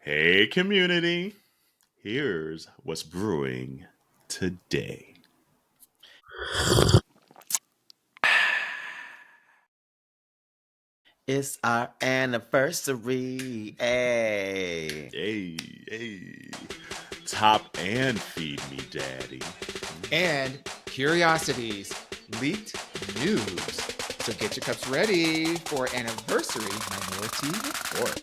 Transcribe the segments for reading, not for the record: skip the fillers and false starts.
Hey, community. Here's what's brewing today. It's our anniversary. Hey. Hey. Top and feed me, daddy. And curiosities, leaked news. So get your cups ready for anniversary Minority Report.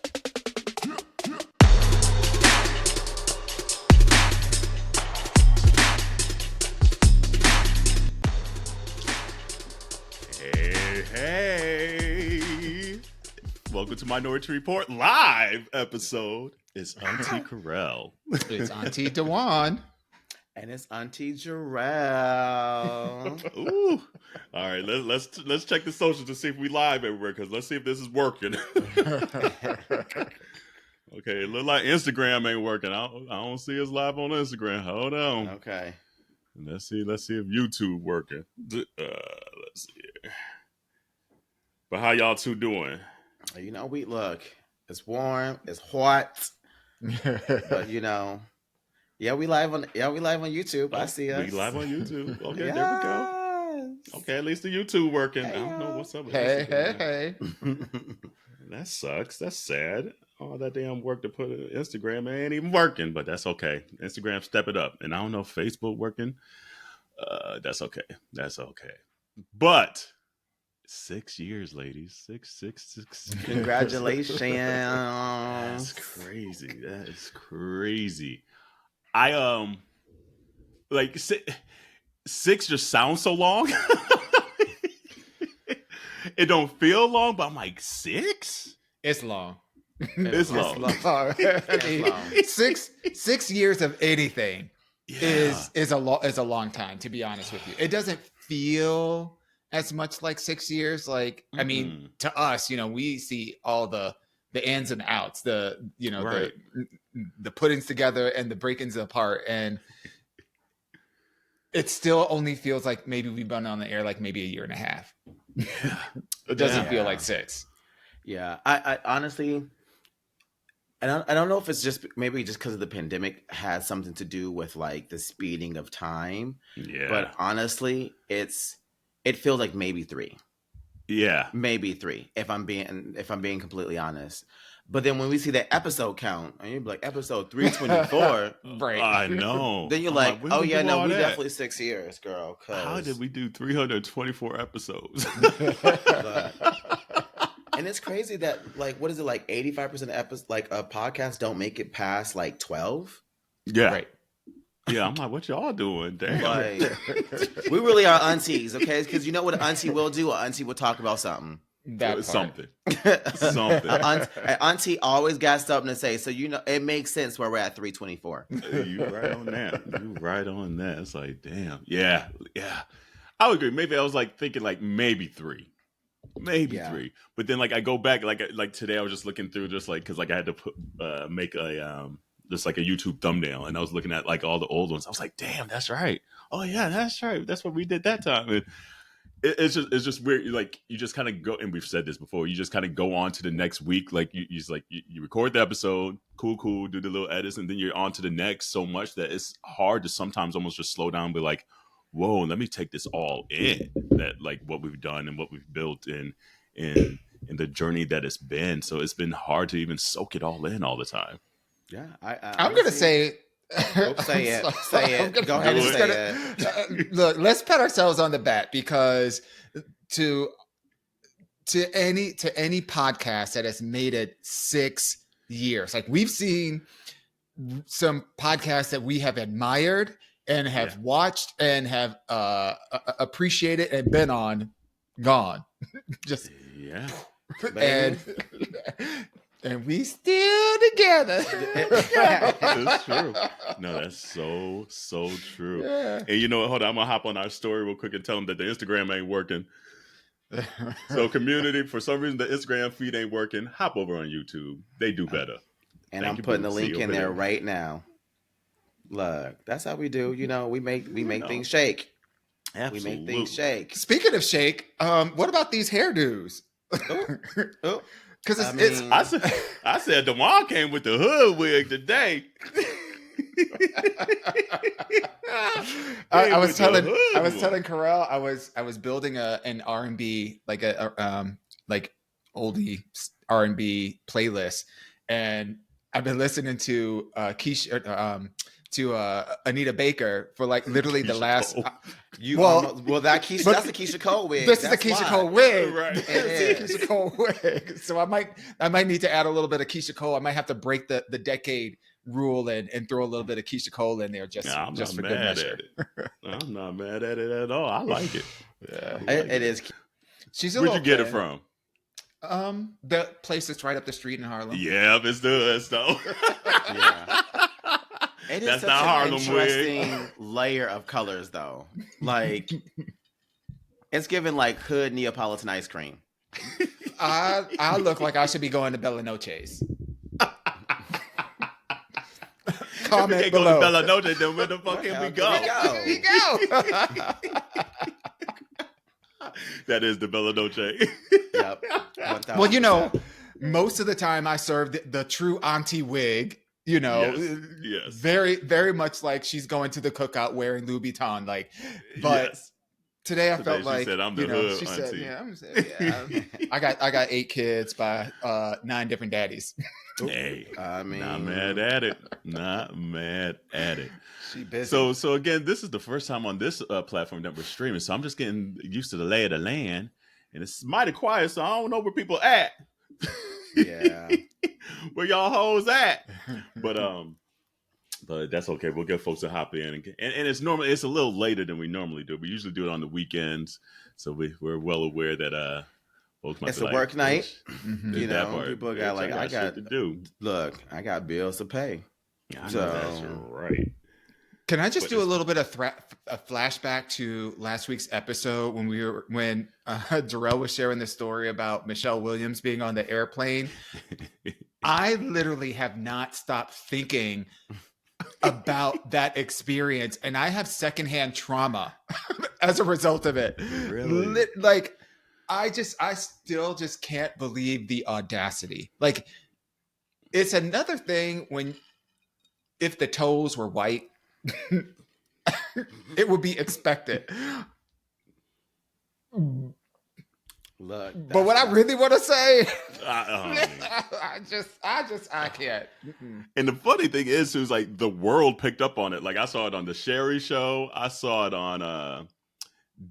Hey. Welcome to Minority Report live episode. It's Auntie Carell. It's Auntie Dewan. And it's Auntie Jarrell. Ooh. All right, let's check the socials to see if we live everywhere, because let's see if this is working. Okay, it look like Instagram ain't working. I don't see us live on Instagram. Hold on. Okay. Let's see if YouTube working. Let's see. But how y'all two doing? You know, we look. It's warm. It's hot. But we live on YouTube. I see us. We live on YouTube. Okay, yes. There we go. Okay, at least the YouTube working. Hey, I don't know what's up with Hey. That sucks. That's sad. All that damn work to put on Instagram ain't even working, but that's okay. Instagram, step it up. And I don't know if Facebook working. That's okay. But 6 years, ladies. Six. Congratulations. That's crazy. That is crazy. I like six just sounds so long. It don't feel long, but I'm like 6? It's long. It's long. Six years of anything is a long time, to be honest with you. It doesn't feel as much like 6 years. Like, I mean, to us, we see all the ins and outs, right. the puttings together and the break-ins apart, and it still only feels like maybe we've been on the air like maybe a year and a half. Yeah. It doesn't feel like 6. Yeah, I honestly, I don't know if it's just because of the pandemic has something to do with like the speeding of time. Yeah. But honestly, it feels like maybe 3. Yeah. Maybe 3, if I'm being completely honest. But then when we see that episode count, and you're like, episode 324, right? I know. Then you're like, oh yeah, no, we definitely 6 years, girl. How did we do 324 episodes? And it's crazy that, like, what is it, like 85% of episodes, like, podcasts don't make it past like 12. Yeah. Right. Yeah, I'm like, what y'all doing? Damn. Like, we really are aunties, okay? Because you know what an auntie will do? An auntie will talk about something. Something. Auntie always got something to say, so it makes sense where we're at 324. You right on that. It's like, damn. Yeah. I would agree. Maybe I was like thinking like maybe 3. Maybe 3. But then like I go back like today I was just looking through just like because like I had to make a just like a YouTube thumbnail, and I was looking at like all the old ones. I was like, damn, that's right. Oh yeah, that's right. That's what we did that time. And it's just weird. Like you just kind of go, and we've said this before. You just kind of go on to the next week. Like you record the episode, cool, do the little edits, and then you're on to the next. So much that it's hard to sometimes almost just slow down and be like, whoa, let me take this all in. That like what we've done and what we've built in the journey that it's been. So it's been hard to even soak it all in all the time. Yeah, I'm gonna say. Say it. Go ahead and say it. Look, let's pat ourselves on the back, because to any podcast that has made it 6 years, like we've seen some podcasts that we have admired and have watched and have appreciated and been on, gone. Just and we still together. It's true. No, that's so true. Yeah. And you know what? Hold on. I'm going to hop on our story real quick and tell them that the Instagram ain't working. So community, for some reason, the Instagram feed ain't working. Hop over on YouTube. They do better. And I'm putting the link in there right now. Look, that's how we do. We make things shake. Absolutely. We make things shake. Speaking of shake, what about these hairdos? Oh. Because I said DeMar came with the hood wig today. I was telling Carell I was building an R&B like like oldie R&B playlist, and I've been listening to Keisha Anita Baker for like literally the last. That's the Keisha Cole wig. This is the Keisha Cole wig, right? It's Keisha Cole wig. So I might need to add a little bit of Keisha Cole. I might have to break the decade rule and throw a little bit of Keisha Cole in there just for good measure. I'm not mad at it at all. I like it. Yeah, it is. She's a Where'd little you get it from? The place that's right up the street in Harlem. Yeah, it's the hood though. Yeah. It is That's such not an Harlem interesting layer of colors, though. Like, it's giving like hood Neapolitan ice cream. I look like I should be going to Bella Noche's. Comment if we can't below. go to Bella Noche, then where the fuck can we go? Here we go. That is the Bella Noche. Yep. Well, you know, most of the time I serve the true auntie wig. You know, yes. Very, very much like she's going to the cookout wearing Louis Vuitton. Like, but today I felt like, said, I'm the hood she auntie. said, I got 8 kids by 9 different daddies. Hey, I mean, not mad at it. Not mad at it. She busy. So again, this is the first time on this platform that we're streaming. So I'm just getting used to the lay of the land, and it's mighty quiet. So I don't know where people at. Yeah. Where y'all hoes at? But that's okay. We'll get folks to hop in, and it's normal. It's a little later than we normally do. We usually do it on the weekends, so we're well aware that folks might. It's be a work night. Mm-hmm. You know, people got like I got shit to do. Look, I got bills to pay. I know that's right. Can I just do a little bit of a flashback to last week's episode when Jarrell was sharing the story about Michelle Williams being on the airplane? I literally have not stopped thinking about that experience, and I have secondhand trauma as a result of it. Really? Like, I still just can't believe the audacity. Like, it's another thing if the toes were white. It would be expected. Look, but what I really want to say, I can't. And the funny thing is, who's like the world picked up on it. Like I saw it on the Sherry Show. I saw it on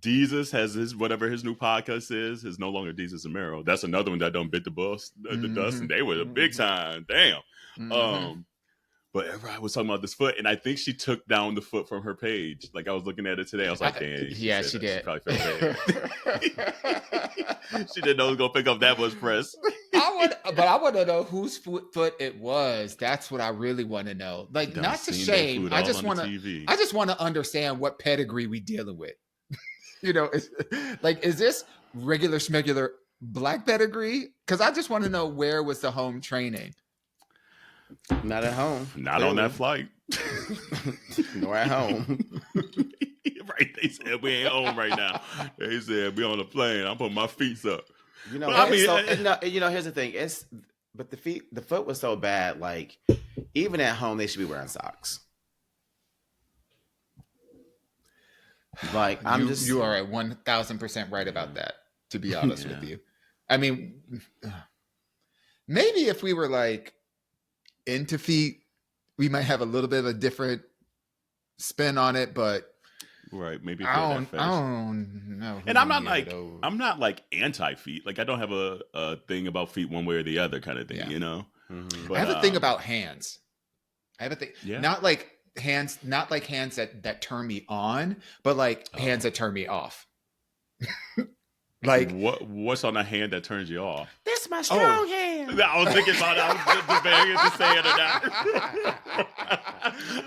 Deezus has his whatever his new podcast is. It's no longer Deezus and Mero. That's another one that don't bit the dust, and they were the big time. Damn. Mm-hmm. But everybody was talking about this foot, and I think she took down the foot from her page. Like I was looking at it today, I was like, "Damn, yeah, she did." She probably felt bad. She didn't know it was gonna pick up that much press. I want to know whose foot it was. That's what I really want to know. Like, not to shame. I just want to understand what pedigree we dealing with. You know, is this regular schmegular black pedigree? Because I just want to know where was the home training. Not at home. Not clearly. On that flight. Nor at home. Right. They said we ain't home right now. They said we on the plane. I'm putting my feet up. You know, here's the thing. But the foot was so bad, like even at home they should be wearing socks. Like you are at 1,000% right about that, to be honest with you. I mean, maybe if we were like into feet, we might have a little bit of a different spin on it, but right, maybe I don't know. And I'm not like anti feet. Like I don't have a thing about feet one way or the other kind of thing, you know. Mm-hmm. But, I have a thing about hands. I have a thing, not like hands that turn me on, but like hands that turn me off. Like what's on a hand that turns you off? That's my strong hand. I was thinking about it. I was debating to say it or not.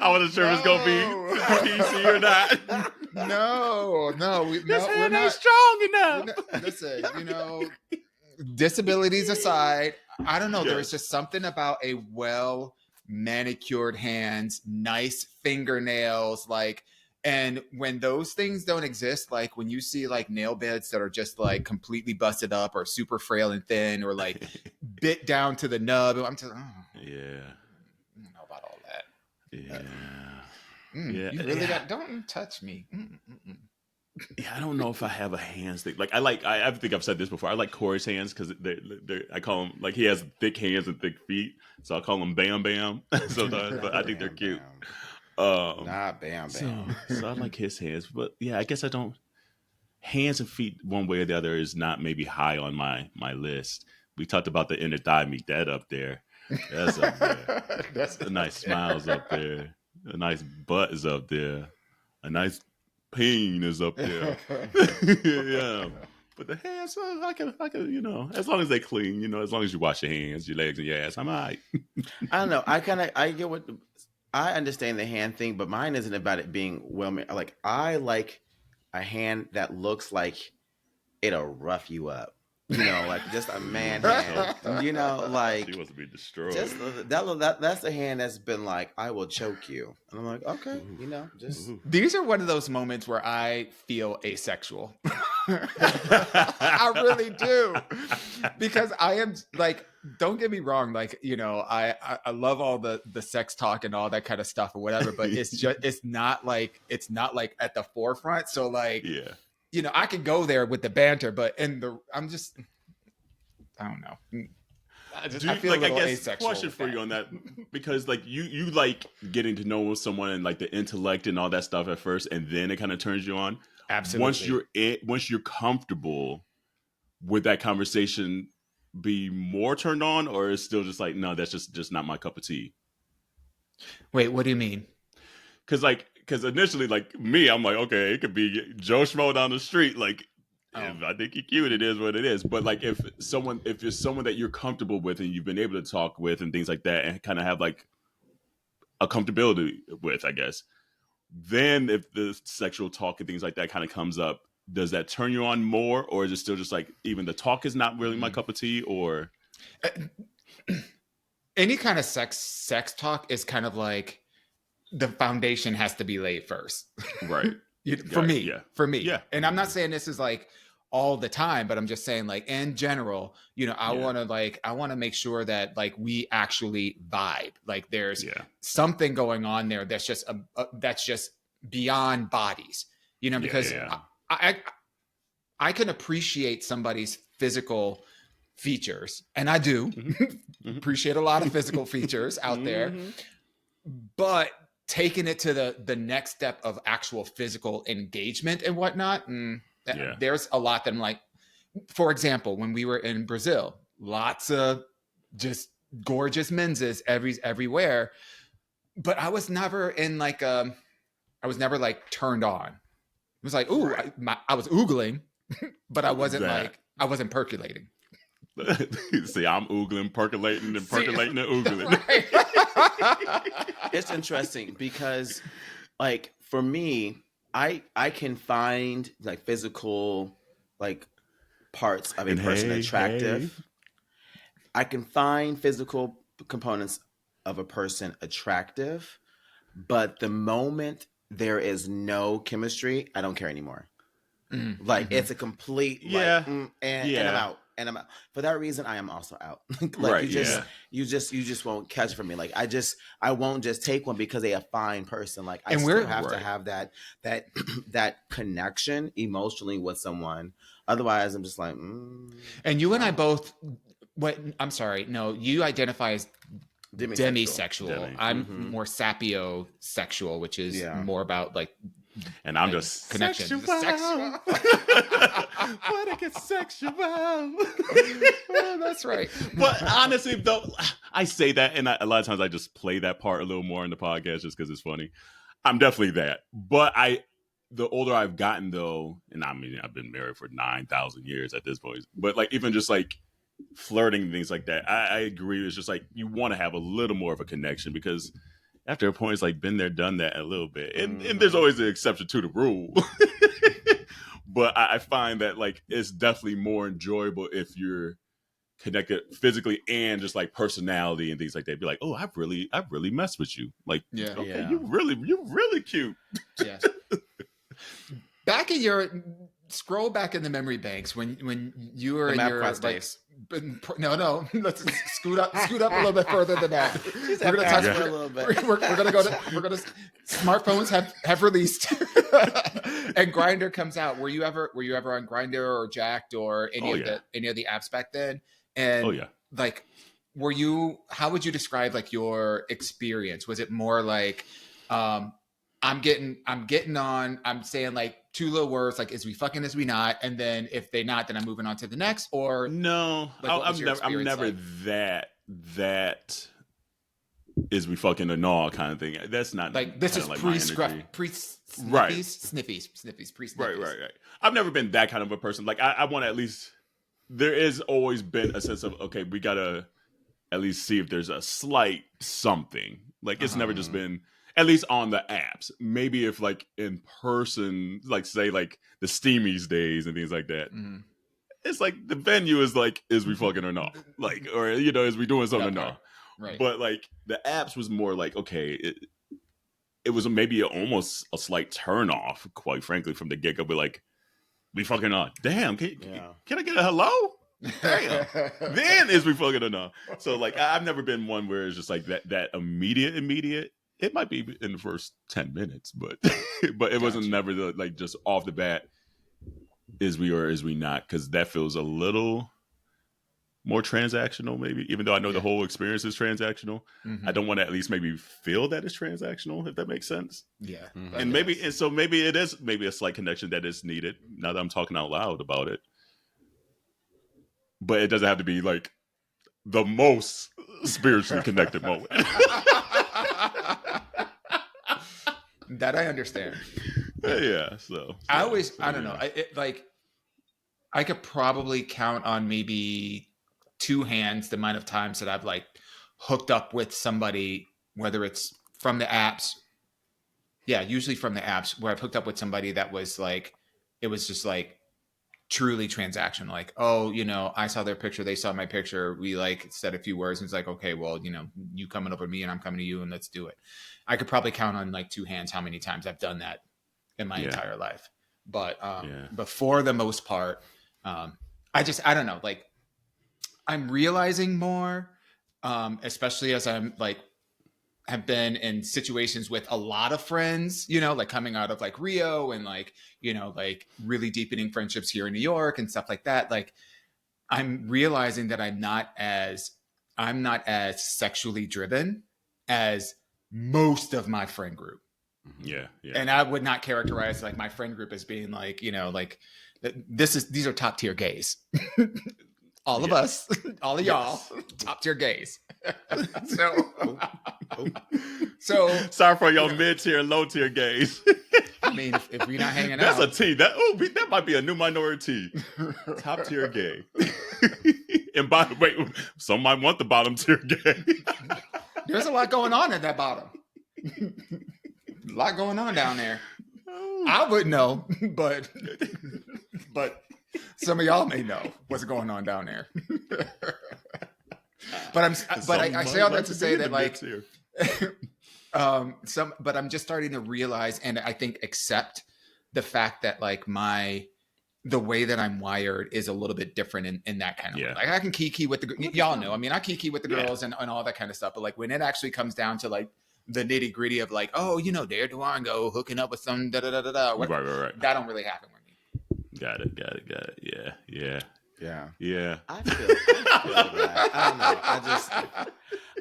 I wasn't sure if it's gonna be PC or not. No, we're not strong enough. Listen, disabilities aside, I don't know. There's just something about a well manicured hands, nice fingernails, like And when those things don't exist, like when you see like nail beds that are just like completely busted up or super frail and thin or like bit down to the nub, I'm just, Yeah. I don't know about all that. Yeah. You really don't touch me. Yeah, I don't know if I have a hands thing. Like I think I've said this before. I like Corey's hands because I call him like he has thick hands and thick feet, so I call him Bam Bam sometimes. But I think they're cute. Not Bam Bam. So I like his hands, but yeah, I guess I don't. Hands and feet, one way or the other, is not maybe high on my list. We talked about the inner thigh meat, that up there. That's up there. That's a nice smile's up there. A nice butt is up there. A nice pain is up there. Yeah. But the hands, I can, as long as they clean, as long as you wash your hands, your legs, and your ass, I'm all right. I don't know. I get what, I understand the hand thing, but mine isn't about it being well made. Like, I like a hand that looks like it'll rough you up. Like just a man hand. Like she wants to be destroyed. Just that's the hand that's been like, I will choke you, and I'm like, okay, just. These are one of those moments where I feel asexual. I really do, because I am like, don't get me wrong, like I love all the sex talk and all that kind of stuff or whatever, but it's not like at the forefront. So like, yeah. I could go there with the banter, but I don't know. I feel like, a little asexual. Question for you on that, because like you like getting to know someone and like the intellect and all that stuff at first, and then it kind of turns you on. Absolutely. Once you're comfortable with that conversation, be more turned on, or is still just like, no, that's just not my cup of tea. Wait, what do you mean? Because initially, like me, I'm like, okay, it could be Joe Schmo down the street. Like, if I think you're cute, it is what it is. But like, if it's someone that you're comfortable with and you've been able to talk with and things like that, and kind of have like a comfortability with, I guess, then if the sexual talk and things like that kind of comes up, does that turn you on more, or is it still just like even the talk is not really my cup of tea? Or any kind of sex talk is kind of like, the foundation has to be laid first. Right. For me. Yeah. And I'm not saying this is like all the time, but I'm just saying like in general, I want to make sure that like we actually vibe. Like there's something going on there that's just that's just beyond bodies, because I can appreciate somebody's physical features, and I do appreciate a lot of physical features out there, but taking it to the next step of actual physical engagement and whatnot, there's a lot that I'm like, for example, when we were in Brazil, lots of just gorgeous menses everywhere, but I was never in like I was never like turned on. It was like, ooh, I was oogling, but I wasn't I wasn't percolating. See, I'm oogling, percolating, and oogling. Right. It's interesting because, like, for me, I can find like physical like parts of a person attractive. I can find physical components of a person attractive, but the moment there is no chemistry, I don't care anymore. Like it's a complete and I'm out. And I'm out. For that reason, I am also out. Like you just won't catch for me. Like I won't just take one because they're a fine person. Like I still have to have that connection emotionally with someone. Otherwise, I'm just like. And you and I both. What? I'm sorry. No, you identify as demisexual. I'm more sapiosexual, which is more about like. And I'm just connection. Sexual. What it gets sexual. Oh, that's right. But honestly, though, I say that, and a lot of times I just play that part a little more in the podcast just because it's funny. I'm definitely that. But the older I've gotten, though, and I mean, I've been married for 9,000 years at this point. But like even just like flirting and things like that, I agree. It's just like you want to have a little more of a connection because. After a point, it's like been there, done that a little bit. And there's always an exception to the rule. But I find that like it's definitely more enjoyable if you're connected physically and just like personality and things like that. Be like, oh, I've really messed with you. Like, okay, you're really cute. Yes. Back in your scroll back in the memory banks when you were in your like, no, let's scoot up a little bit further than that. We're gonna touch a little bit. We're gonna smartphones have released and Grindr comes out. Were you ever on Grindr or Jacked or any of the apps back then? And like, how would you describe like your experience? Was it more like I'm getting on, I'm saying like 2 little words, like, is we fucking, is we not? And then if they not, then I'm moving on to the next, or no, like, I'm never like? that is we fucking or no kind of thing. That's not like, this is like pre-sniffies, pre-sniffies. Right. I've never been that kind of a person. Like I want to at least, there is always been a sense of, okay, we gotta at least see if there's a slight something. Like it's never just been, at least on the apps. Maybe if like in person, like say like the Steamies days and things like that. It's like the venue is like, is we fucking or not? Like, or is we doing something or not? Right. But like the apps was more like, okay, it was maybe almost a slight turn off, quite frankly, from the get go. But like, we fucking on. Damn, can I get a hello? Damn. Then is we fucking or not? So like, I've never been one where it's just like that immediate. It might be in the first 10 minutes, but it wasn't never like just off the bat, is we or is we not? Because that feels a little more transactional, maybe. Even though I know the whole experience is transactional, I don't want to at least maybe feel that it's transactional, if that makes sense. Yeah, and maybe it is maybe a slight connection that is needed. Now that I'm talking out loud about it, but it doesn't have to be like the most spiritually connected moment. That I understand. Yeah, so I don't know. I could probably count on maybe 2 hands the amount of times that I've like hooked up with somebody, whether it's from the apps. Yeah, usually from the apps, where I've hooked up with somebody that was like, it was just like truly transactional. Like, oh, I saw their picture, they saw my picture, we like said a few words, and it's like, okay, well, you coming over to me and I'm coming to you, and let's do it. I could probably count on like 2 hands how many times I've done that in my entire life. But but for the most part, I don't know. Like, I'm realizing more, especially as I'm like have been in situations with a lot of friends, like coming out of like Rio and like, like really deepening friendships here in New York and stuff like that. Like, I'm realizing that I'm not as sexually driven as most of my friend group. Yeah. And I would not characterize like my friend group as being like, like these are top tier gays. All of us, all of y'all, top tier gays. So sorry for y'all mid tier, low tier gays. I mean, if we're not hanging that's out, that's a T. That might be a new minority. Top tier gay. And by the way, some might want the bottom tier gay. There's a lot going on at that bottom. A lot going on down there. I wouldn't know, but some of y'all may know what's going on down there. But I say all that to say that like but I'm just starting to realize and I think accept the fact that like the way that I'm wired is a little bit different in that kind of way. Like I can kiki with y'all know. I mean, I kiki with the girls and all that kind of stuff. But like when it actually comes down to like the nitty gritty of like, oh, there Durango hooking up with some right. That don't really happen with me. Got it. Yeah. I feel that.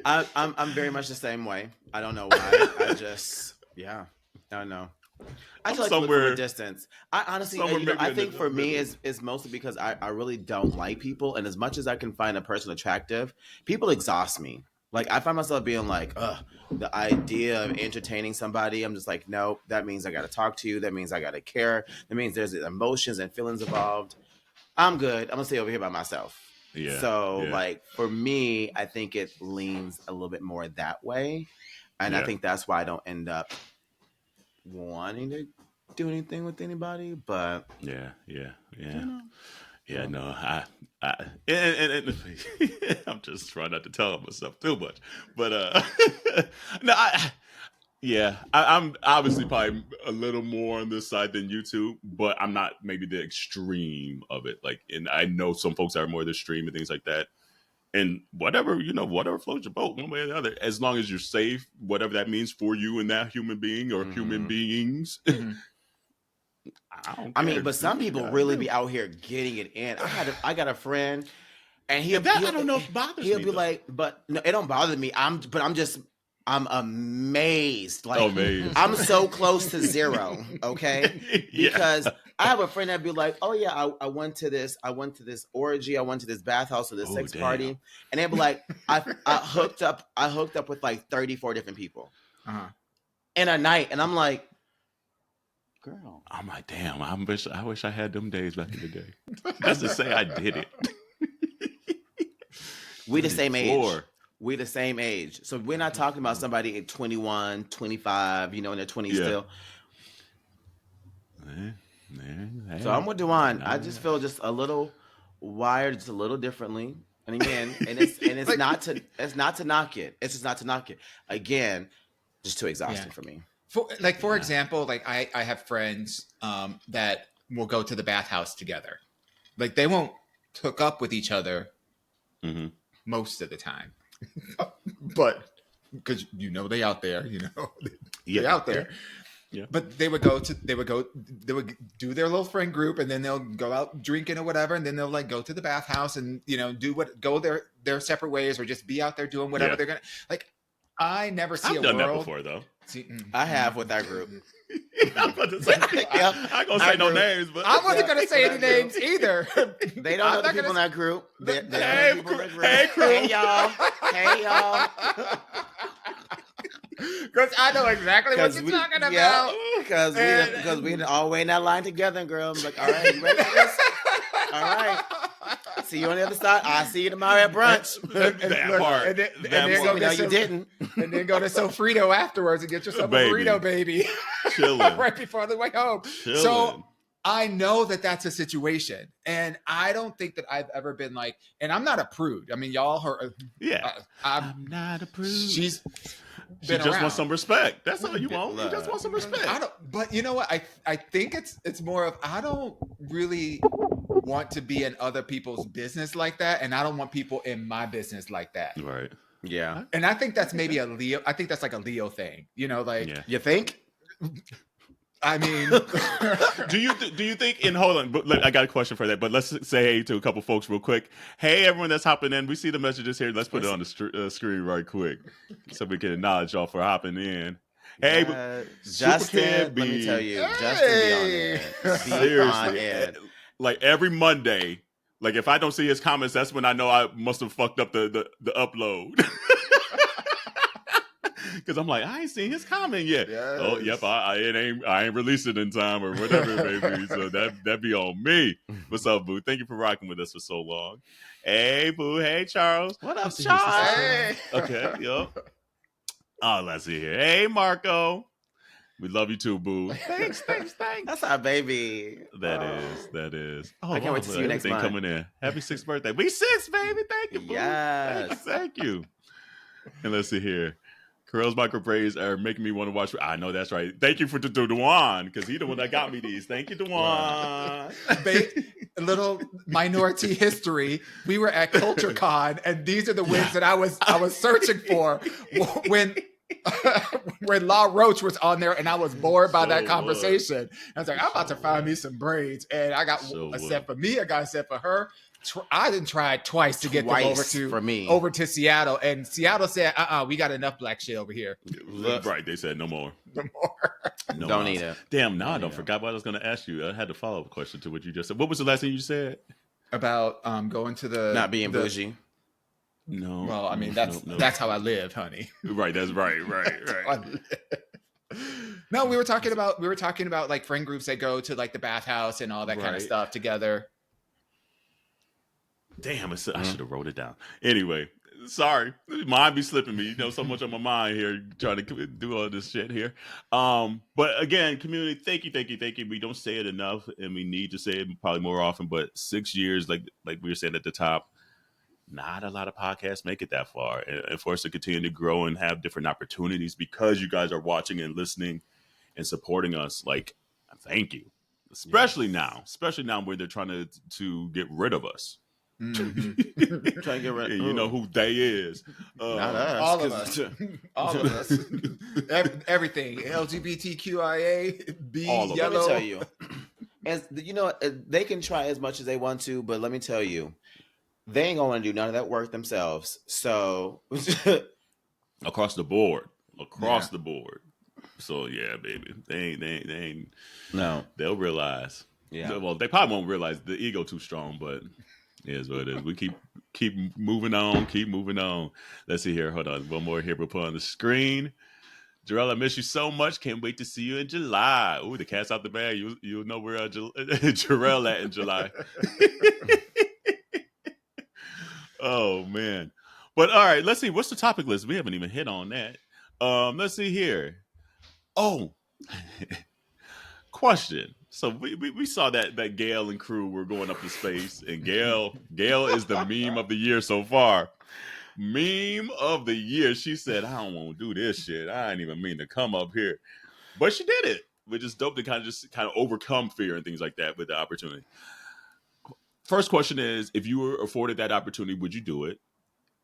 I don't know. I'm very much the same way. I don't know why. I don't know. I feel like look from a distance. I honestly, I think for me is mostly because I really don't like people, and as much as I can find a person attractive, people exhaust me. Like I find myself being like, ugh, the idea of entertaining somebody, I'm just like, nope, that means I got to talk to you. That means I got to care. That means there's emotions and feelings involved. I'm good. I'm gonna stay over here by myself. Yeah. So like for me, I think it leans a little bit more that way. And I think that's why I don't end up wanting to do anything with anybody. But yeah. Yeah, no, and I'm just trying not to tell myself too much, but no, I'm obviously probably a little more on this side than you two, but I'm not maybe the extreme of it. Like, and I know some folks are more the extreme and things like that. And whatever, whatever floats your boat, one way or the other, as long as you're safe, whatever that means for you and that human being or human beings. Mm-hmm. I mean, but some people really be out here getting it in. I got a friend, and I don't know if it bothers me. He'll be like, but no, it don't bother me. I'm amazed. Like, I'm so close to zero. Okay, because I have a friend that'd be like, oh yeah, I went to this orgy, I went to this bathhouse or this sex party, and they'd be like, I hooked up with like 34 different people in a night, and I'm like, girl, I'm like, damn, I wish I had them days back in the day. That's to say I did it. We the same age. We the same age. So we're not talking about somebody at 21, 25, in their 20s still. So I'm with Dewan. I just feel just a little wired, just a little differently. And again, it's like, not to knock it. It's just not to knock it. Again, just too exhausting for me. For example, like I have friends that will go to the bathhouse together. Like they won't hook up with each other most of the time, but because they out there, they out there. Yeah. But they would do their little friend group, and then they'll go out drinking or whatever, and then they'll like go to the bathhouse and go their separate ways, or just be out there doing whatever they're gonna like. I never see I've done that before though. I have with that group. I'm about to say, I ain't gonna say no names, but I wasn't gonna say any names either. They don't know the people in that group. Hey, crew. Hey y'all. Because I know exactly what you're talking about. Because we all wait in that line together, girl. I'm like, all right, you ready for this? All right. See you on the other side. I'll see you tomorrow at brunch. That part. And then you didn't. And then go to Sofrito afterwards and get yourself a burrito, baby. Chilling. Right before the way home. Chilling. So I know that that's a situation. And I don't think that I've ever been like, and I'm not a prude. I mean, y'all heard. Yeah. I'm not a prude. She just wants some respect. That's all you want. You just want some respect. But you know what? I think it's more of, I don't really want to be in other people's business like that, and I don't want people in my business like that. Right. Yeah. And I think that's maybe a Leo. I think that's like a Leo thing. You think? I mean, do you think? And hold on, I got a question for that. But let's say hey to a couple folks real quick. Hey, everyone that's hopping in. We see the messages here. Let's put it on the screen right quick so we can acknowledge y'all for hopping in. Hey, Justin, let me tell you, Justin be on it. Seriously, like every Monday. Like if I don't see his comments, that's when I know I must have fucked up the upload. Because I'm like, I ain't seen his comment yet. Yes. Oh, yep, I ain't released it in time or whatever it may be. So that be on me. What's up, Boo? Thank you for rocking with us for so long. Hey, Boo. Hey, Charles. What up, Charles? Hey. Okay, yep. Oh, let's see here. Hey, Marco. We love you too, Boo. Thanks. That's our baby. That is. Oh, I can't wait to see you next month. Coming in. Happy 6th birthday. We 6, baby. Thank you, Boo. Yes. Thank you. And let's see here. Curls micro braids are making me want to watch. I know that's right. Thank you for Dewan, because he's the one that got me these. Thank you, Dewan. A little minority history. We were at CultureCon, and these are the wigs that I was searching for when La Roach was on there, and I was bored by that conversation. I was like, I'm about to find me some braids, and I got a set for me. I got a set for her. I didn't try twice to get them over to Seattle, and Seattle said, we got enough black shit over here. Right, they said no more. No don't need it. Damn, no, I don't forgot what I was going to ask you. I had a follow-up question to what you just said. What was the last thing you said? About going to the... Not being bougie. No. Well, I mean, that's how I live, honey. Right, that's right. No, we were talking about like friend groups that go to like the bathhouse and all that kind of stuff together. Damn, I should have wrote it down. Anyway, Sorry, mind be slipping me. You know, so much on my mind here, trying to do all this shit here. But again, community, thank you. We don't say it enough, and we need to say it probably more often. But 6 years, like we were saying at the top, not a lot of podcasts make it that far, and for us to continue to grow and have different opportunities because you guys are watching and listening and supporting us. Like, thank you, especially now where they're trying to get rid of us. Mm-hmm. Trying to get rid. You know who they is. Not us. All of us. All of us. Everything. LGBTQIA, B, All of yellow. Let me tell you. As you know, they can try as much as they want to, but let me tell you, they ain't gonna do none of that work themselves. So across the board. The board. So yeah, baby. They ain't no. They'll realize. Yeah. Well, they probably won't realize the ego too strong, but it is what it is. We keep moving on. Let's see here. Hold on. One more here we'll put on the screen. Jarrell, I miss you so much. Can't wait to see you in July. Ooh, the cat's out the bag. You'll know where Jarrell at in July. Oh man. But all right, let's see. What's the topic list? We haven't even hit on that. Let's see here. Oh, question. So we saw that Gail and crew were going up to space, and Gail is the meme of the year so far. Meme of the year. She said, "I don't want to do this shit. I ain't even mean to come up here," but she did it, which is dope to kind of overcome fear and things like that with the opportunity. First question is, if you were afforded that opportunity, would you do it?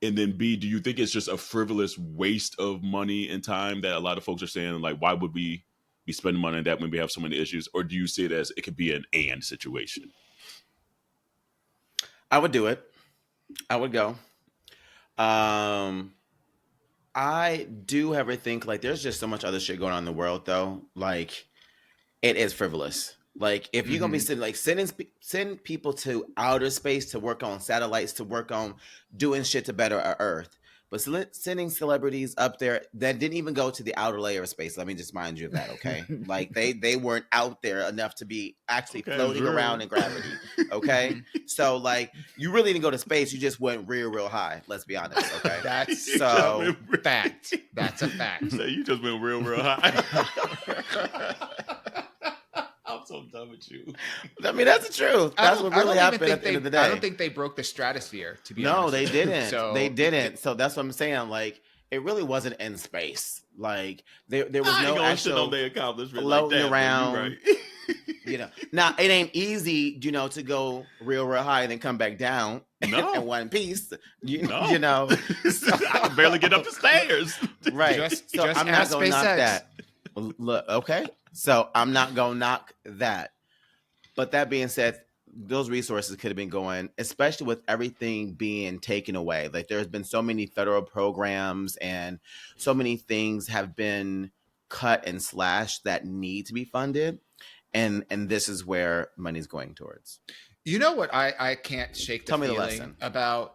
And then B, do you think it's just a frivolous waste of money and time that a lot of folks are saying, like, why would we be spending money on that when we have so many issues? Or do you see it as it could be an and situation? I would do it. I would go. I do ever think, like, there's just so much other shit going on in the world, though. Like, it is frivolous. Like, if you're gonna be sending people to outer space to work on satellites, to work on doing shit to better our Earth, but sending celebrities up there that didn't even go to the outer layer of space. Let me just mind you of that, okay? Like, they weren't out there enough to be actually floating around in gravity, okay? So, like, you really didn't go to space. You just went real high. Let's be honest, okay? That's so fact. That's a fact. So you just went real high. I'm so done with you. I mean, that's the truth. That's what really happened at the end of the day. I don't think they broke the stratosphere, to be honest. No, they didn't. They didn't. So that's what I'm saying. Like, it really wasn't in space. Like, there was no actual floating around. Right. You know, now it ain't easy, to go real high and then come back down in one piece. You know, so, I can barely get up the stairs. Right. So I'm not gonna knock that. Look, okay. So I'm not gonna knock that. But that being said, those resources could have been going, especially with everything being taken away. Like, there's been so many federal programs and so many things have been cut and slashed that need to be funded. And this is where money's going towards. You know what? I can't shake the feeling about.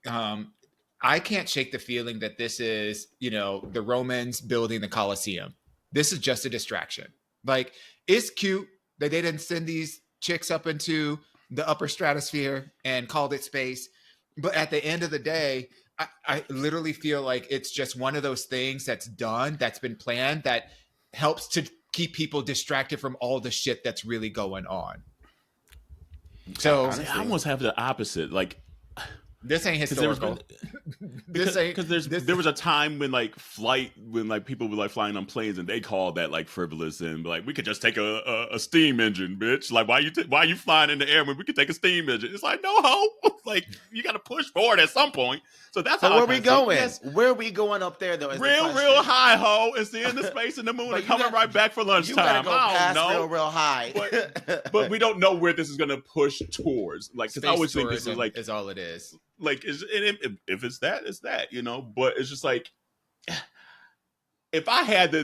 I can't shake the feeling that this is, the Romans building the Colosseum. This is just a distraction. Like, it's cute that they didn't send these chicks up into the upper stratosphere and called it space. But at the end of the day, I literally feel like it's just one of those things that's done, that's been planned, that helps to keep people distracted from all the shit that's really going on. So honestly, I almost have the opposite. Like, this ain't historical. Because there was a time when people were like flying on planes and they called that like frivolous and like, we could just take a steam engine, bitch. Like, why you flying in the air when we could take a steam engine? It's like, no ho. Like, you got to push forward at some point. So that's how where we going? Yes. Where are we going up there though? Real high ho and seeing the space and the moon and coming right back for lunchtime. You gotta go past real high. But we don't know where this is going to push towards. Like, because I always think this is all it is. Like, if it's that, it's that, But it's just like, if I had the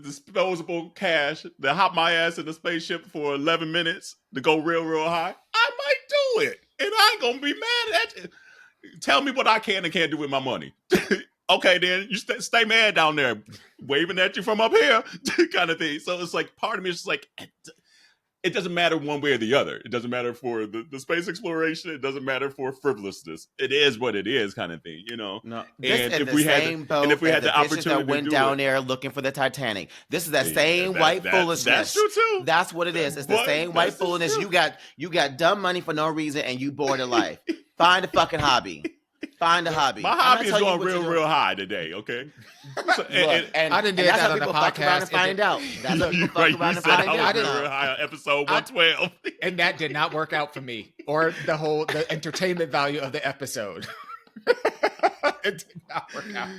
disposable cash to hop my ass in the spaceship for 11 minutes to go real high, I might do it, and I ain't gonna be mad at you. Tell me what I can and can't do with my money. Okay, then you stay mad down there, waving at you from up here, kind of thing. So it's like, part of me is just like, it doesn't matter one way or the other. It doesn't matter for the space exploration. It doesn't matter for frivolousness. It is what it is, kind of thing, you know. No, And if we had the opportunity that went to do down it, there looking for the Titanic, this is that same white foolishness. That's true too. That's what it is. It's the same white foolishness. You got dumb money for no reason, and you bored of life. Find a fucking hobby. Find a hobby. My hobby is going real high today. Okay. So, and I didn't do that on the podcast. And find out. That's what people fuck around and find out. I did real high on episode 112, and that did not work out for me, or the entertainment value of the episode. It did not work out.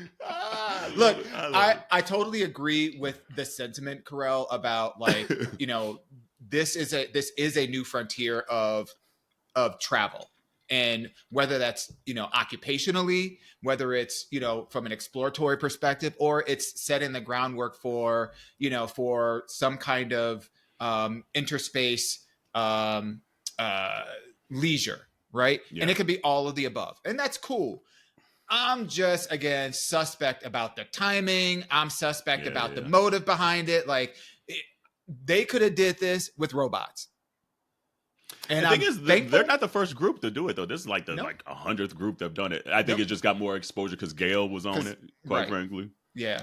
Look, I totally agree with the sentiment, Carell, about like, you know, this is a new frontier of travel. And whether that's, you know, occupationally, whether it's, you know, from an exploratory perspective, or it's setting the groundwork for, you know, for some kind of interspace leisure, right? Yeah. And it could be all of the above. And that's cool. I'm just, again, suspect about the timing. I'm suspect about the motive behind it. Like, they could have did this with robots. And the thing is, they're not the first group to do it, though. This is like the 100th group that've done it. I think it just got more exposure because Gail was on it, quite frankly. Yeah.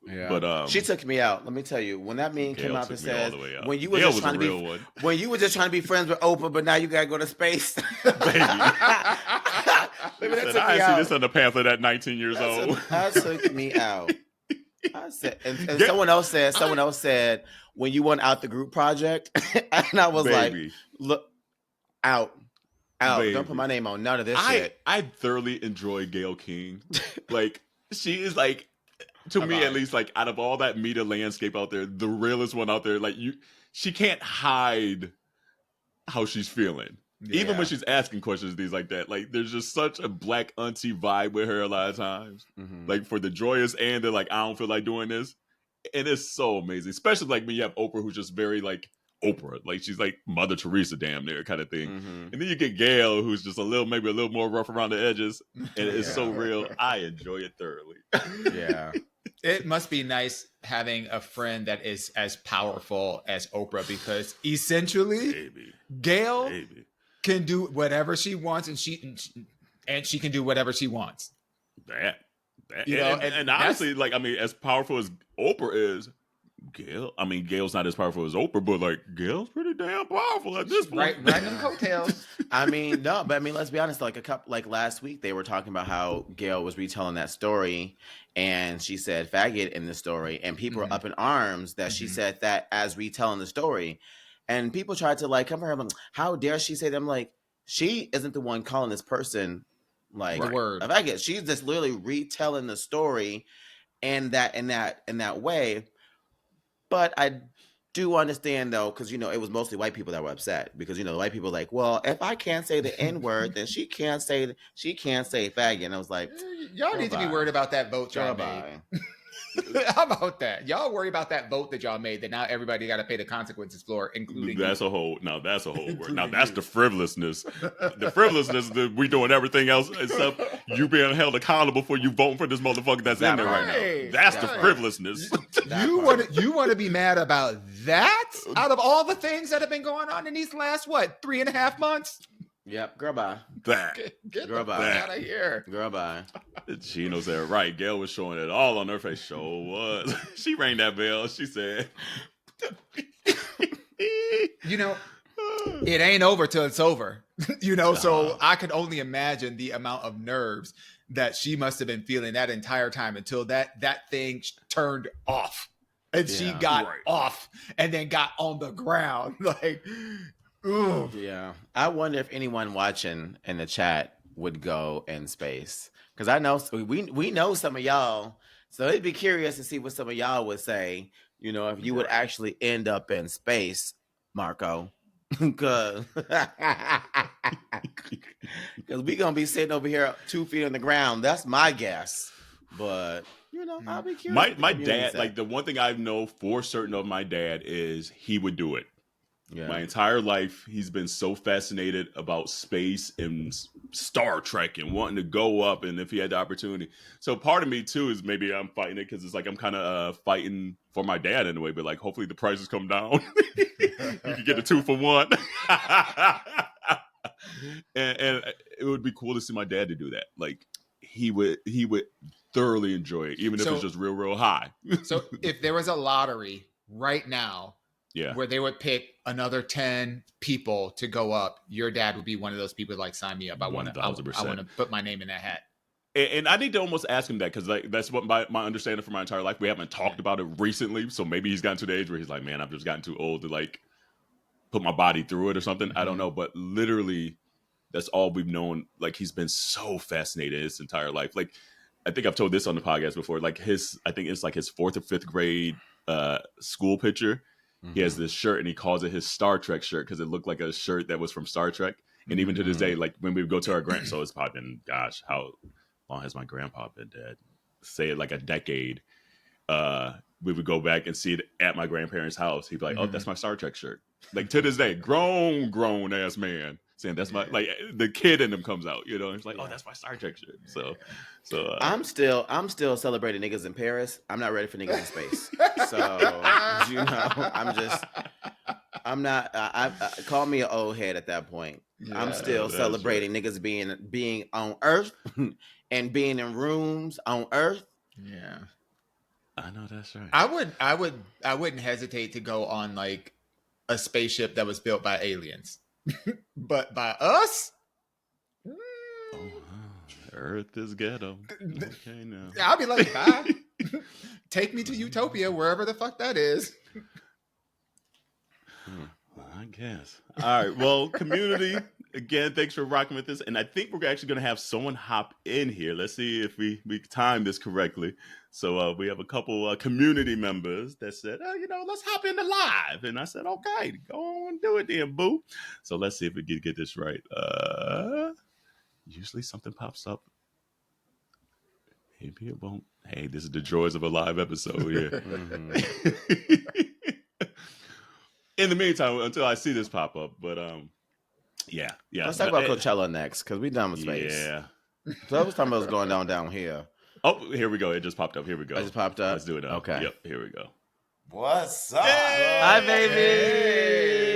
Yeah. But she took me out. Let me tell you, when that meme came out that says when you were Gail just trying to be when you were just trying to be friends with Oprah, but now you gotta go to space. Baby. I see this on the pamphlet at 19 years old. That took me out. I said, and someone else said, when you went out the group project, and I was like, look, out. Baby. Don't put my name on none of this shit. I thoroughly enjoy Gayle King. Like, she is like, to me at least, like, out of all that media landscape out there, the realest one out there. Like, she can't hide how she's feeling. Yeah. Even when she's asking questions, things like that. Like, there's just such a black auntie vibe with her a lot of times. Mm-hmm. Like, for the joyous and the, like, I don't feel like doing this. And it's so amazing. Especially, like, when you have Oprah, who's just very, like, Oprah. Like, she's like Mother Teresa damn near kind of thing. Mm-hmm. And then you get Gail, who's just maybe a little more rough around the edges. And it's so real. I enjoy it thoroughly. Yeah. It must be nice having a friend that is as powerful as Oprah, because essentially, Gail can do whatever she wants, and she can do whatever she wants. That you know, and honestly, like, I mean, as powerful as Oprah is, Gail's not as powerful as Oprah, but like, Gail's pretty damn powerful at this point. Right them coattails. I mean, no, but I mean, let's be honest. Like last week, they were talking about how Gail was retelling that story, and she said "faggot" in the story, and people were up in arms that she said that as retelling the story, and people tried to like come for her. Like, how dare she say that? I'm like, she isn't the one calling this person like a faggot. She's just literally retelling the story, in that way. But I do understand, though, because, you know, it was mostly white people that were upset, because, you know, the white people were like, well, if I can't say the N-word, then she can't say faggot. And I was like, y'all need to be worried about that vote y'all made. How about that? Y'all worry about that vote that y'all made that now everybody got to pay the consequences for, including that's a whole word. Now that's the frivolousness. The frivolousness that we doing everything else except you being held accountable for you voting for this motherfucker that's in there right now. That's the frivolousness. You want to be mad about that? Out of all the things that have been going on in these last 3.5 months? Yep, girl, bye. Get girl, the fuck out of here. Girl, bye. Chino said, right. Gail was showing it all on her face. Sure was. She rang that bell. She said, you know, it ain't over till it's over. You know, so I could only imagine the amount of nerves that she must have been feeling that entire time until that thing turned off. And she got off and then got on the ground. Like, ooh. Yeah. I wonder if anyone watching in the chat would go in space. Because I know we know some of y'all. So it'd be curious to see what some of y'all would say, you know, if you would actually end up in space, Marco. Because we're going to be sitting over here 2 feet on the ground. That's my guess. But, you know, I'll be curious. My dad, like, the one thing I know for certain of my dad is he would do it. Yeah. My entire life, he's been so fascinated about space and Star Trek and wanting to go up. And if he had the opportunity, so part of me too is maybe I'm fighting it because it's like I'm kind of fighting for my dad in a way. But like, hopefully the prices come down. You can get a 2-for-1. and it would be cool to see my dad to do that. Like he would thoroughly enjoy it, even if it's just real high. So if there was a lottery right now, yeah, where they would pick another 10 people to go up, your dad would be one of those people like, sign me up. I want to put my name in that hat. And I need to almost ask him that because like, that's what my understanding for my entire life. We haven't talked about it recently, so maybe he's gotten to the age where he's like, man, I've just gotten too old to like put my body through it or something. I don't know, but literally that's all we've known. Like he's been so fascinated his entire life. Like I think I've told this on the podcast before. Like I think it's like his 4th or 5th grade school picture. He has this shirt and he calls it his Star Trek shirt because it looked like a shirt that was from Star Trek. And even to this day, like when we would go to our so it's probably been, gosh, how long has my grandpa been dead? Say it like a decade. We would go back and see it at my grandparents' house. He'd be like, oh, that's my Star Trek shirt. Like to this day, grown ass man saying that's my, like the kid in him comes out, you know, and it's like, oh, that's my Star Trek shirt. So I'm still celebrating niggas in Paris. I'm not ready for niggas in space. So you know, I'm not. I call me an old head at that point. Yeah, I'm still celebrating niggas being on Earth and being in rooms on Earth. Yeah, I know that's right. I wouldn't hesitate to go on like a spaceship that was built by aliens, but by us. Oh, Earth is ghetto. Okay, now I'll be like, bye. Take me to Utopia, wherever the fuck that is. Well, I guess. All right. Well, community, again, thanks for rocking with us. And I think we're actually going to have someone hop in here. Let's see if we time this correctly. So we have a couple community members that said, oh, you know, let's hop in the live. And I said, okay, go on, do it then, boo. So let's see if we can get this right. Usually something pops up. Maybe it won't. Hey, this is the joys of a live episode here. In the meantime, until I see this pop up, but yeah. Let's talk about Coachella next because we done with space. Yeah. So I was talking about what's going down here. Oh, here we go. It just popped up. Here we go. It just popped up. Let's do it. Okay. Yep. Here we go. What's up? Hey! Hi, babies.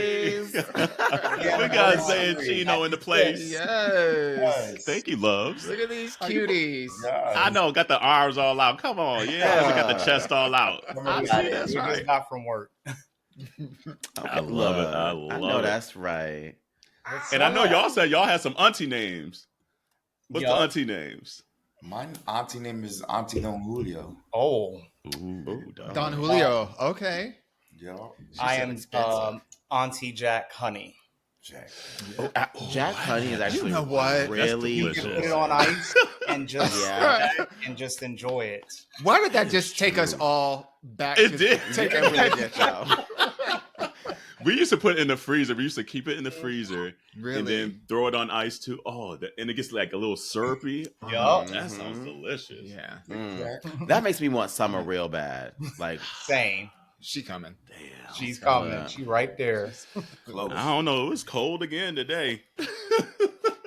We got Zay Chino in the place. Yes. Thank you, loves. Look at these cuties. Yes. I know. Got the arms all out. Come on. Yeah. We got the chest all out. I see, that's right. Just got from work. I love it. I know that's right. And I know y'all said y'all had some auntie names. What's the auntie names? My auntie name is Auntie Don Julio. Oh. Ooh, Don Julio. Okay. Yeah. I am Auntie Jack Honey. Jack. Jack Honey is actually, you know what? Really You can put it on ice and just enjoy it. Why did that just take us all back? It did. Take It really did, y'all. We used to put it in the freezer. We used to keep it in the freezer Really? and then throw it on ice too. Oh, and it gets like a little syrupy. Yup. That sounds delicious. Yeah. That makes me want summer real bad. Like, Same. She coming. Damn. She's coming. She right there. Close. I don't know. It was cold again today.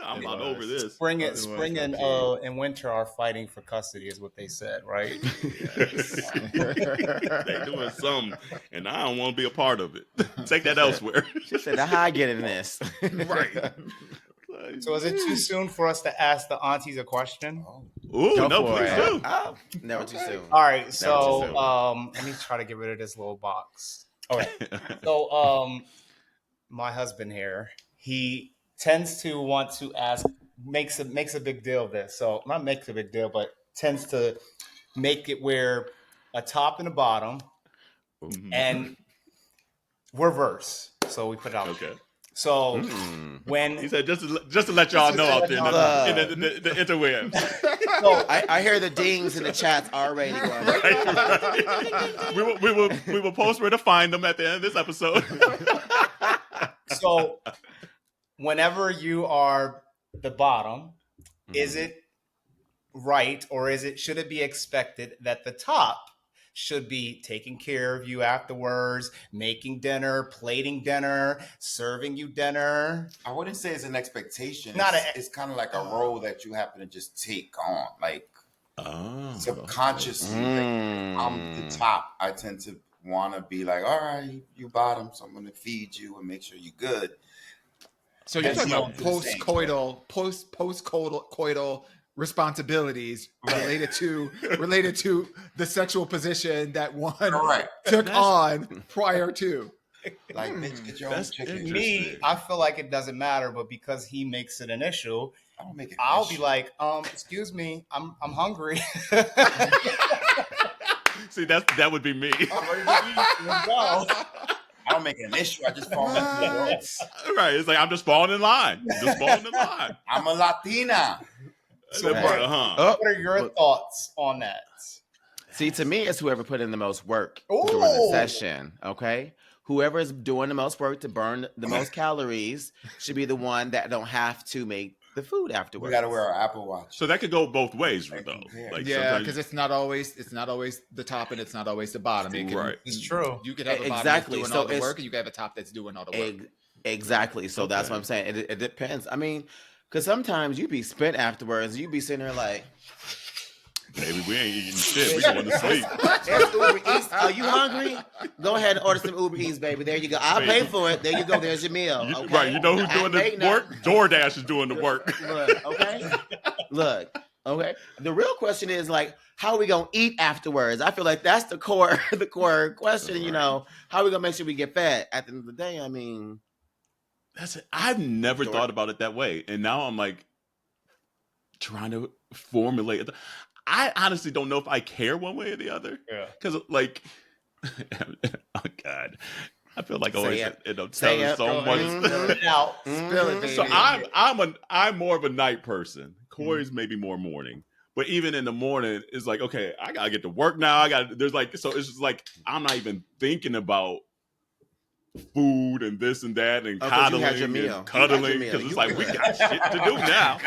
I'm not over this. Spring and winter are fighting for custody, is what they said, right? They doing something, and I don't want to be a part of it. Take that elsewhere. she said, how I get in this? Right. So is it too soon for us to ask the aunties a question? Ooh, Go no, for please it. do. Oh, never too soon. All right, too so let me try to get rid of this little box. Okay, so my husband here, he tends to want to ask, makes a big deal of this. So not makes a big deal, but tends to make it where a top and a bottom, and reverse. So we put it out. Okay. So when He said just to let y'all know out there in the interwebs. so I hear the dings in the chats already going. Right. We will post where to find them at the end of this episode. So whenever you are the bottom, is it right or should it be expected that the top should be taking care of you afterwards, making dinner, plating dinner, serving you dinner. I wouldn't say it's an expectation. Not It's kind of like a role that you happen to just take on, like subconsciously. Like, I'm the top. I tend to want to be like, all right, you bottom, so I'm going to feed you and make sure you're good. So you're talking about post-coital responsibilities related to the sexual position that one took on prior to. Like, bitch, get your own chicken. Me, I feel like it doesn't matter, but because he makes it an issue, I'll be like, excuse me, I'm hungry. See, that would be me. I don't make it an issue. I just fall into the role. Right. It's like I'm just falling in line. I'm a Latina. So what are your thoughts on that? See, to me, it's whoever put in the most work during the session. Okay, whoever is doing the most work to burn the most calories should be the one that don't have to make the food afterwards. We got to wear our Apple Watch. So that could go both ways, though. Like, yeah, because it's not always the top and it's not always the bottom. It's true. You could have a bottom that's doing all the work, and you could have a top that's doing all the work. Exactly. So that's what I'm saying. It depends. I mean, because sometimes you be spent afterwards. You be sitting there like, baby, we ain't eating shit. We going to sleep. Uber Eats. Are you hungry? Go ahead and order some Uber Eats, baby. There you go. I'll pay for it. There you go. There's your meal. Okay? Right. You know who's doing the work? DoorDash is doing the work. Look, okay? Look, okay? The real question is, like, how are we going to eat afterwards? I feel like that's the core question, you know. How are we going to make sure we get fed? At the end of the day, I mean. That's it. I've never thought about it that way. And now I'm like trying to formulate it. I honestly don't know if I care one way or the other. Yeah. Because, like, oh, God. I feel like always end up telling so much. Spill it, baby. So I'm more of a night person. Corey's maybe more morning. But even in the morning, it's like, okay, I got to get to work now. There's like, so it's just like, I'm not even thinking about food and this and that and coddling and cuddling because it's like we got shit to do now.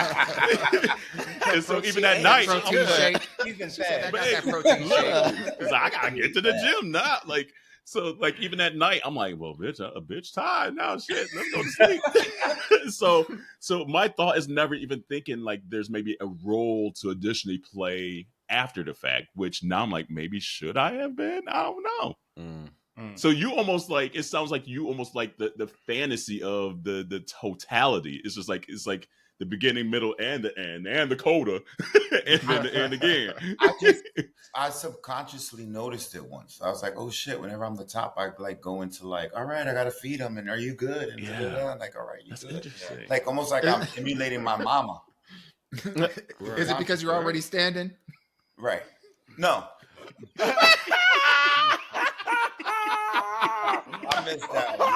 And so even at night, I'm like, I gotta get to the gym now. Like, so like even at night, I'm like, well, bitch, a bitch tired now. Shit, let's go to sleep. So my thought is never even thinking like there's maybe a role to additionally play after the fact. Which now I'm like, maybe should I have been? I don't know. So you almost like, it sounds like you almost like the fantasy of the totality. It's just like, it's like the beginning, middle, and the end, and the coda, and then the end again. I subconsciously noticed it once. I was like, oh shit, whenever I'm the top, I like go into like, all right, I gotta feed them, and are you good? And like, all right, you good. Like almost like I'm emulating my mama. Is it because you're already standing? Right. No. I missed that one.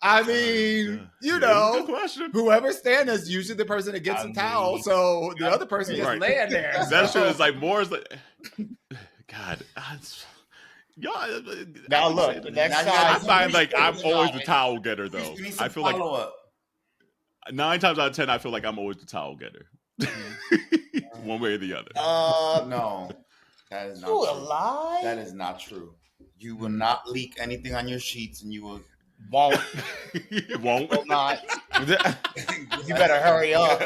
I mean, you know, whoever's standing is usually the person that gets the towel, so the other person just laying there. That shit is like more is like, God. Y'all, now look, the next time I find like I'm always the towel getter though. I feel like 9 times out of 10, I feel like I'm always the towel getter. One way or the other. No. That is not true. Lie? That is not true. You will not leak anything on your sheets, and you won't. It won't. Will not. You better hurry up.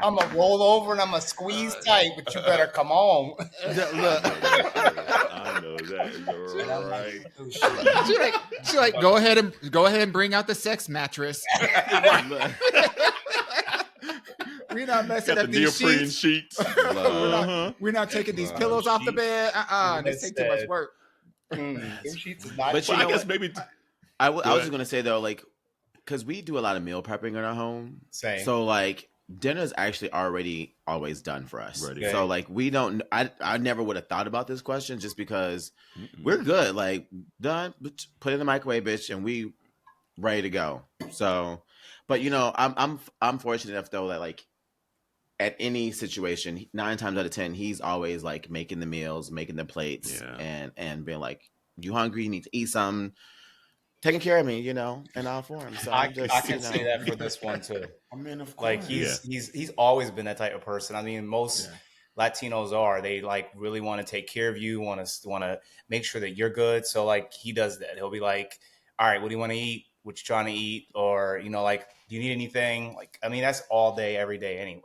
I'm gonna roll over and I'm gonna squeeze tight, but you better come on. Look. I know that is right. She like go ahead and bring out the sex mattress. We're not messing up these sheets. We're not taking these pillows off the bed. This take too much work. Sheets is not. But I guess maybe. I was just gonna say though, like, because we do a lot of meal prepping in our home. Same. So like dinner's actually already always done for us. Ready. So like we don't. I never would have thought about this question just because we're good. Like done. Put it in the microwave, bitch, and we ready to go. So, but you know, I'm fortunate enough though that like at any situation, 9 times out of 10, he's always like making the meals, making the plates, and being like, "You hungry? You need to eat something." taking care of me, you know, in all forms. So I I'm just, can say that for this one too. I mean, of course. Like he's always been that type of person. I mean, most Latinos are. They like really want to take care of you, want to make sure that you're good. So like he does that. He'll be like, "All right, what do you want to eat? What you trying to eat? Or you know, like, do you need anything?" Like, I mean, that's all day, every day, anyway.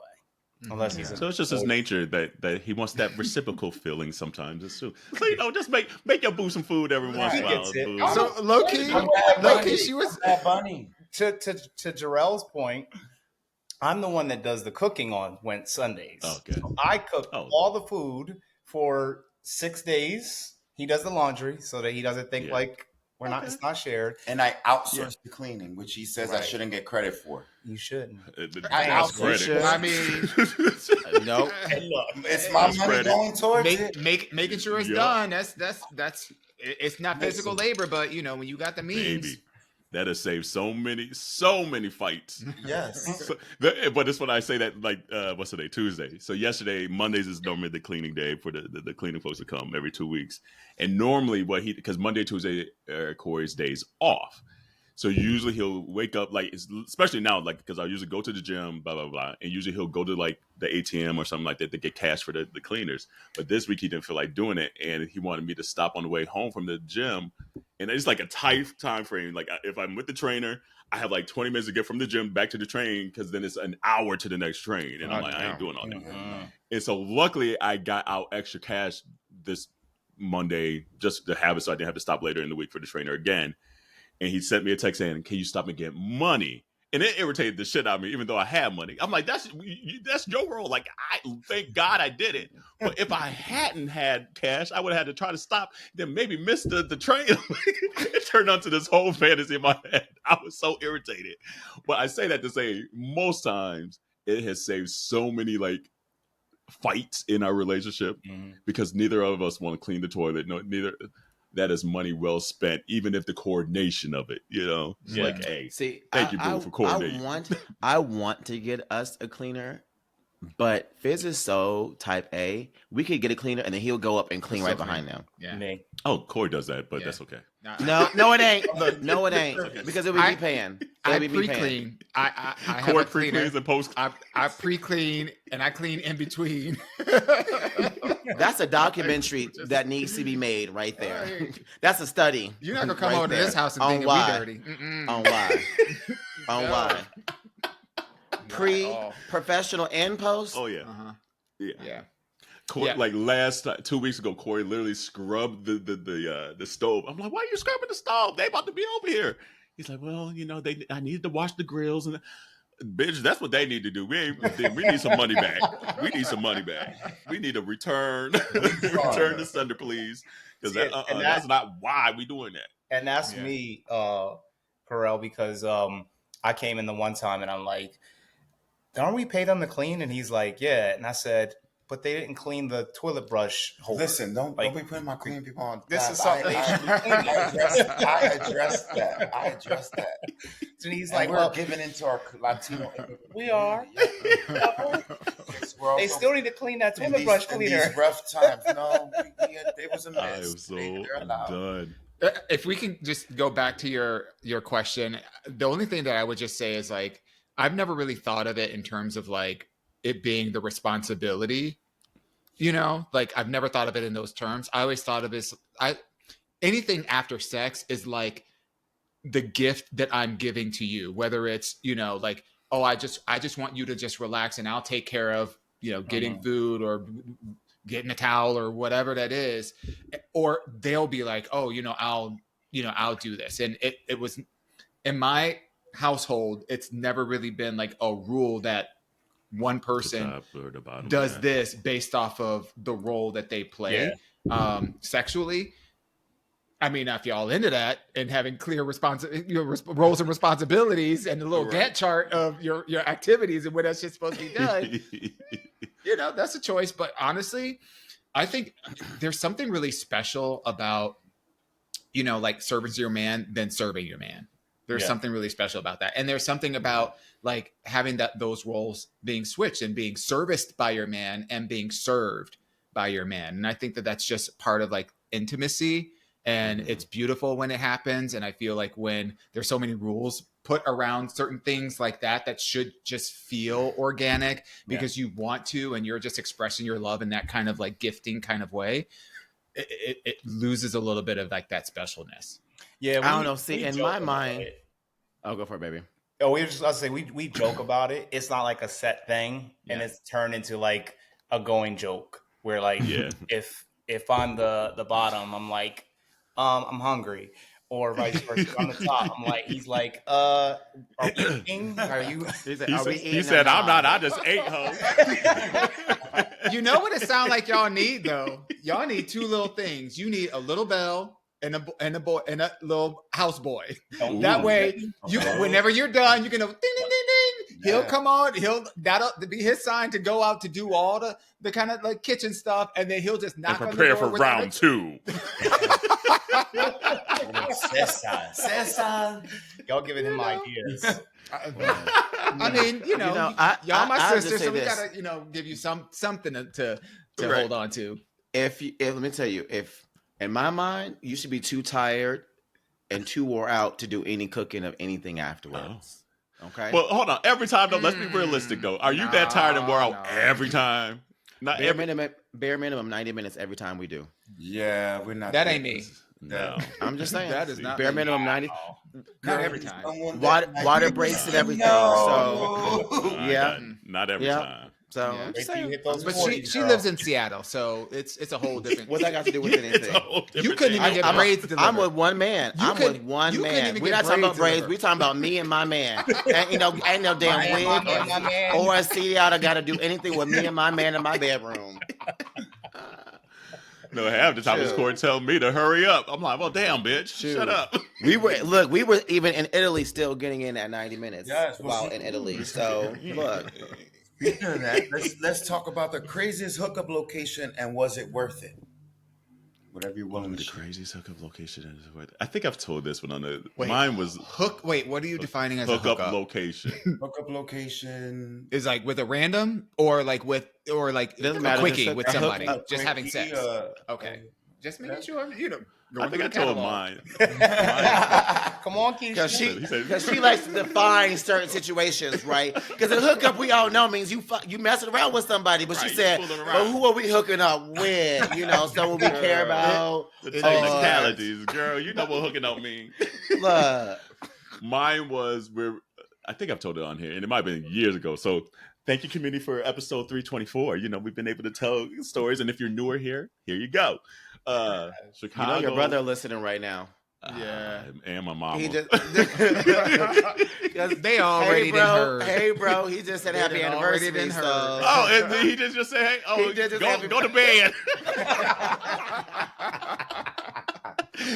Unless he's so it's just his nature that he wants that reciprocal feeling sometimes. It's so you know, just make your boo some food every once in a while. Boo. So low key, she was Bunny. To Jarrell's point, I'm the one that does the cooking on Sundays. Okay. So I cook all the food for 6 days. He does the laundry so that he doesn't think like it's not shared. And I outsource the cleaning, which he says I shouldn't get credit for. You shouldn't. I outsource credit. I mean, no. It's my money going towards it. Making sure it's done. That's it's not physical labor, but you know, when you got the means. Baby. That has saved so many fights. Yes. But it's when I say that, like, what's today? Tuesday. So yesterday, Mondays is normally the cleaning day for the cleaning folks to come every 2 weeks. And normally because Monday, Tuesday are Corey's days off. So usually he'll wake up, like, especially now, like, because I usually go to the gym, blah, blah, blah. And usually he'll go to, like, the ATM or something like that to get cash for the cleaners. But this week he didn't feel like doing it. And he wanted me to stop on the way home from the gym. And it's like a tight time frame. Like, if I'm with the trainer, I have like 20 minutes to get from the gym back to the train because then it's an hour to the next train. And I'm like, I ain't doing all that. And so luckily I got out extra cash this Monday just to have it so I didn't have to stop later in the week for the trainer again. And he sent me a text saying, "Can you stop and get money?" And it irritated the shit out of me, even though I had money. I'm like, that's your role. Like, thank God I did it. But if I hadn't had cash, I would have had to try to stop, then maybe miss the train. It turned into this whole fantasy in my head. I was so irritated. But I say that to say, most times it has saved so many like fights in our relationship because neither of us want to clean the toilet. No, neither. That is money well spent, even if the coordination of it, you know, it's like, hey, thank you, boo, for coordinating. I want to get us a cleaner, but Fizz is so type A. We could get a cleaner, and then he'll go up and clean right behind them. Yeah. Oh, Corey does that, but that's okay. No, it ain't. No, it ain't. Because it would be paying. I pre-clean. I Corey pre-cleans and post. I pre-clean and I clean in between. That's a documentary that needs to be made right there. That's a study. You're not gonna come over to this house and think we dirty. On why? On why? Pre-professional and post. Oh yeah, yeah. Corey, like 2 weeks ago, Corey literally scrubbed the stove. I'm like, why are you scrubbing the stove? They about to be over here. He's like, well, you know, I needed to wash the grills and. Bitch, that's what they need to do. We need some money back. We need some money back. We need a return. Return to sender, please. Because that's not why we doing that. And that's me, Carell, because I came in the one time and I'm like, don't we pay them to clean? And he's like, yeah. And I said, but they didn't clean the toilet brush hole. Listen, don't be putting my cleaning people on. This is something they should be cleaning. I addressed that. So he's like, we're giving into our Latino. We are. They still need to clean that toilet brush cleaner. In these rough times. No, it was a mess. I am so done. If we can just go back to your question, the only thing that I would just say is like, I've never really thought of it in terms of like it being the responsibility. You know, like I've never thought of it in those terms. I always thought of it as anything after sex is like the gift that I'm giving to you, whether it's, you know, like, oh, I just want you to just relax and I'll take care of, you know, getting food or getting a towel or whatever that is. Or they'll be like, oh, I'll do this. And it was in my household, it's never really been like a rule that one person does this based off of the role that they play sexually. I mean, if y'all into that and having clear roles and responsibilities and a little Gantt chart of your activities and what that shit's supposed to be done, you know, that's a choice. But honestly, I think there's something really special about, you know, like serving your man than serving your man. There's something really special about that. And there's something about like having those roles being switched and being serviced by your man and being served by your man. And I think that that's just part of like intimacy and it's beautiful when it happens. And I feel like when there's so many rules put around certain things like that should just feel organic because you want to, and you're just expressing your love in that kind of like gifting kind of way, it loses a little bit of like that specialness. Yeah, I don't know. See, in my mind, I'll go for it, baby. Oh, we were just about to say we joke about it. It's not like a set thing, and it's turned into like a going joke where like if I'm the bottom, I'm like, I'm hungry, or vice versa. I'm the top. I'm like, he's like, are we eating? Are you? He said, I'm not. I just ate, ho. You know what it sounds like y'all need though? Y'all need two little things. You need a little bell and a little houseboy. That way, whenever you're done, you can go ding ding ding ding. He'll come on. That'll be his sign to go out to do all the kind of like kitchen stuff, and then he'll just knock and on the door prepare for round 2. Cesar. Y'all giving him ideas. I mean, y'all my sisters, so we gotta, give you something to hold on to. If let me tell you, if in my mind, you should be too tired and too wore out to do any cooking of anything afterwards. Oh. Okay. Well, hold on. Every time though, let's be realistic though. Are you that tired and wore out every time? Not bare minimum 90 minutes every time we do. Yeah, we're not. That ain't me. No, I'm just saying that is not bare minimum 90. Not every time. Water breaks and everything. No. So not every time. So I'm just saying. But she lives in Seattle, so it's a whole different. What's that got to do with anything? You couldn't even get braids delivered. I'm with one man. We're not talking about braids. We're talking about me and my man. And ain't no damn wig or a CD out. I got to do anything with me and my man in my bedroom. No, half the time this court telling me to hurry up. I'm like, well, damn, bitch, shut up. We were even in Italy still getting in at 90 minutes while in Italy. So look. Speaking of that, let's talk about the craziest hookup location and was it worth it? Whatever you're willing to share. The craziest hookup location is worth it. I think I've told this one on the. Mine was Wait, what are you defining as hookup a hookup location? Hookup location is like with a random or like a quickie with somebody just having sex. Okay, just making sure I think I told mine. Come on, Keisha. Because she likes to define certain situations, right? Because a hookup, we all know, means you messing around with somebody. But she said, well, who are we hooking up with? Someone we care about. The technicalities, girl. You know what hooking up means. Look. Mine was, I think I've told it on here, and it might have been years ago. So thank you, community, for episode 324. We've been able to tell stories. And if you're newer here you go. Chicago. Your brother listening right now. Yeah, and my mama. He just, they already heard. Hey, bro, he just said happy anniversary. So. Oh, and he just said, hey, go to bed.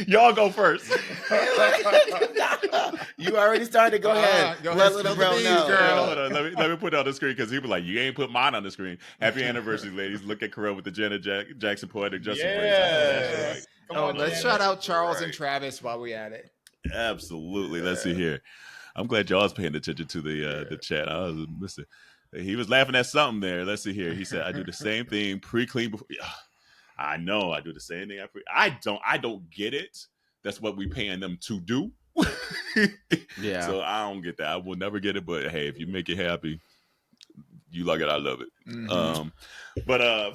Y'all go first. You already started. Go ahead. Let little bro know. Hold on. Let me put it on the screen because he was like, you ain't put mine on the screen. Happy anniversary, ladies. Look at Carell with the Janet Jackson Poetic Justice. Yeah. Right. Let's shout out Charles and Travis while we at it. Absolutely. Let's see here. I'm glad y'all's paying attention to the chat. I was missing. He was laughing at something there. Let's see here. He said, I do the same thing pre-clean before. I know I do the same thing. I don't get it. That's what we paying them to do. Yeah. So I don't get that. I will never get it. But hey, if you make it happy, you like it. I love it. Mm-hmm. But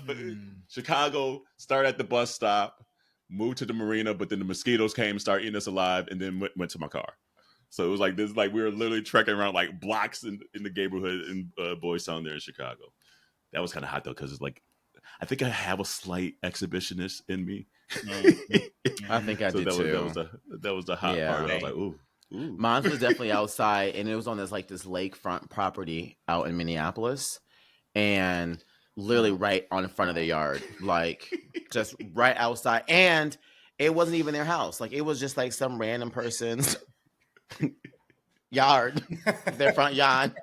Chicago, start at the bus stop, moved to the marina, but then the mosquitoes came, started eating us alive, and then went to my car. So it was like this, like we were literally trekking around like blocks in the neighborhood in Boys Town there in Chicago. That was kind of hot though, because it's like I think I have a slight exhibitionist in me. I think I did too. That was the hot part. I was like, ooh. Mine was definitely outside, and it was on this lakefront property out in Minneapolis, and literally right on the front of their yard, like just right outside. And it wasn't even their house; like it was just like some random person's yard, their front yard,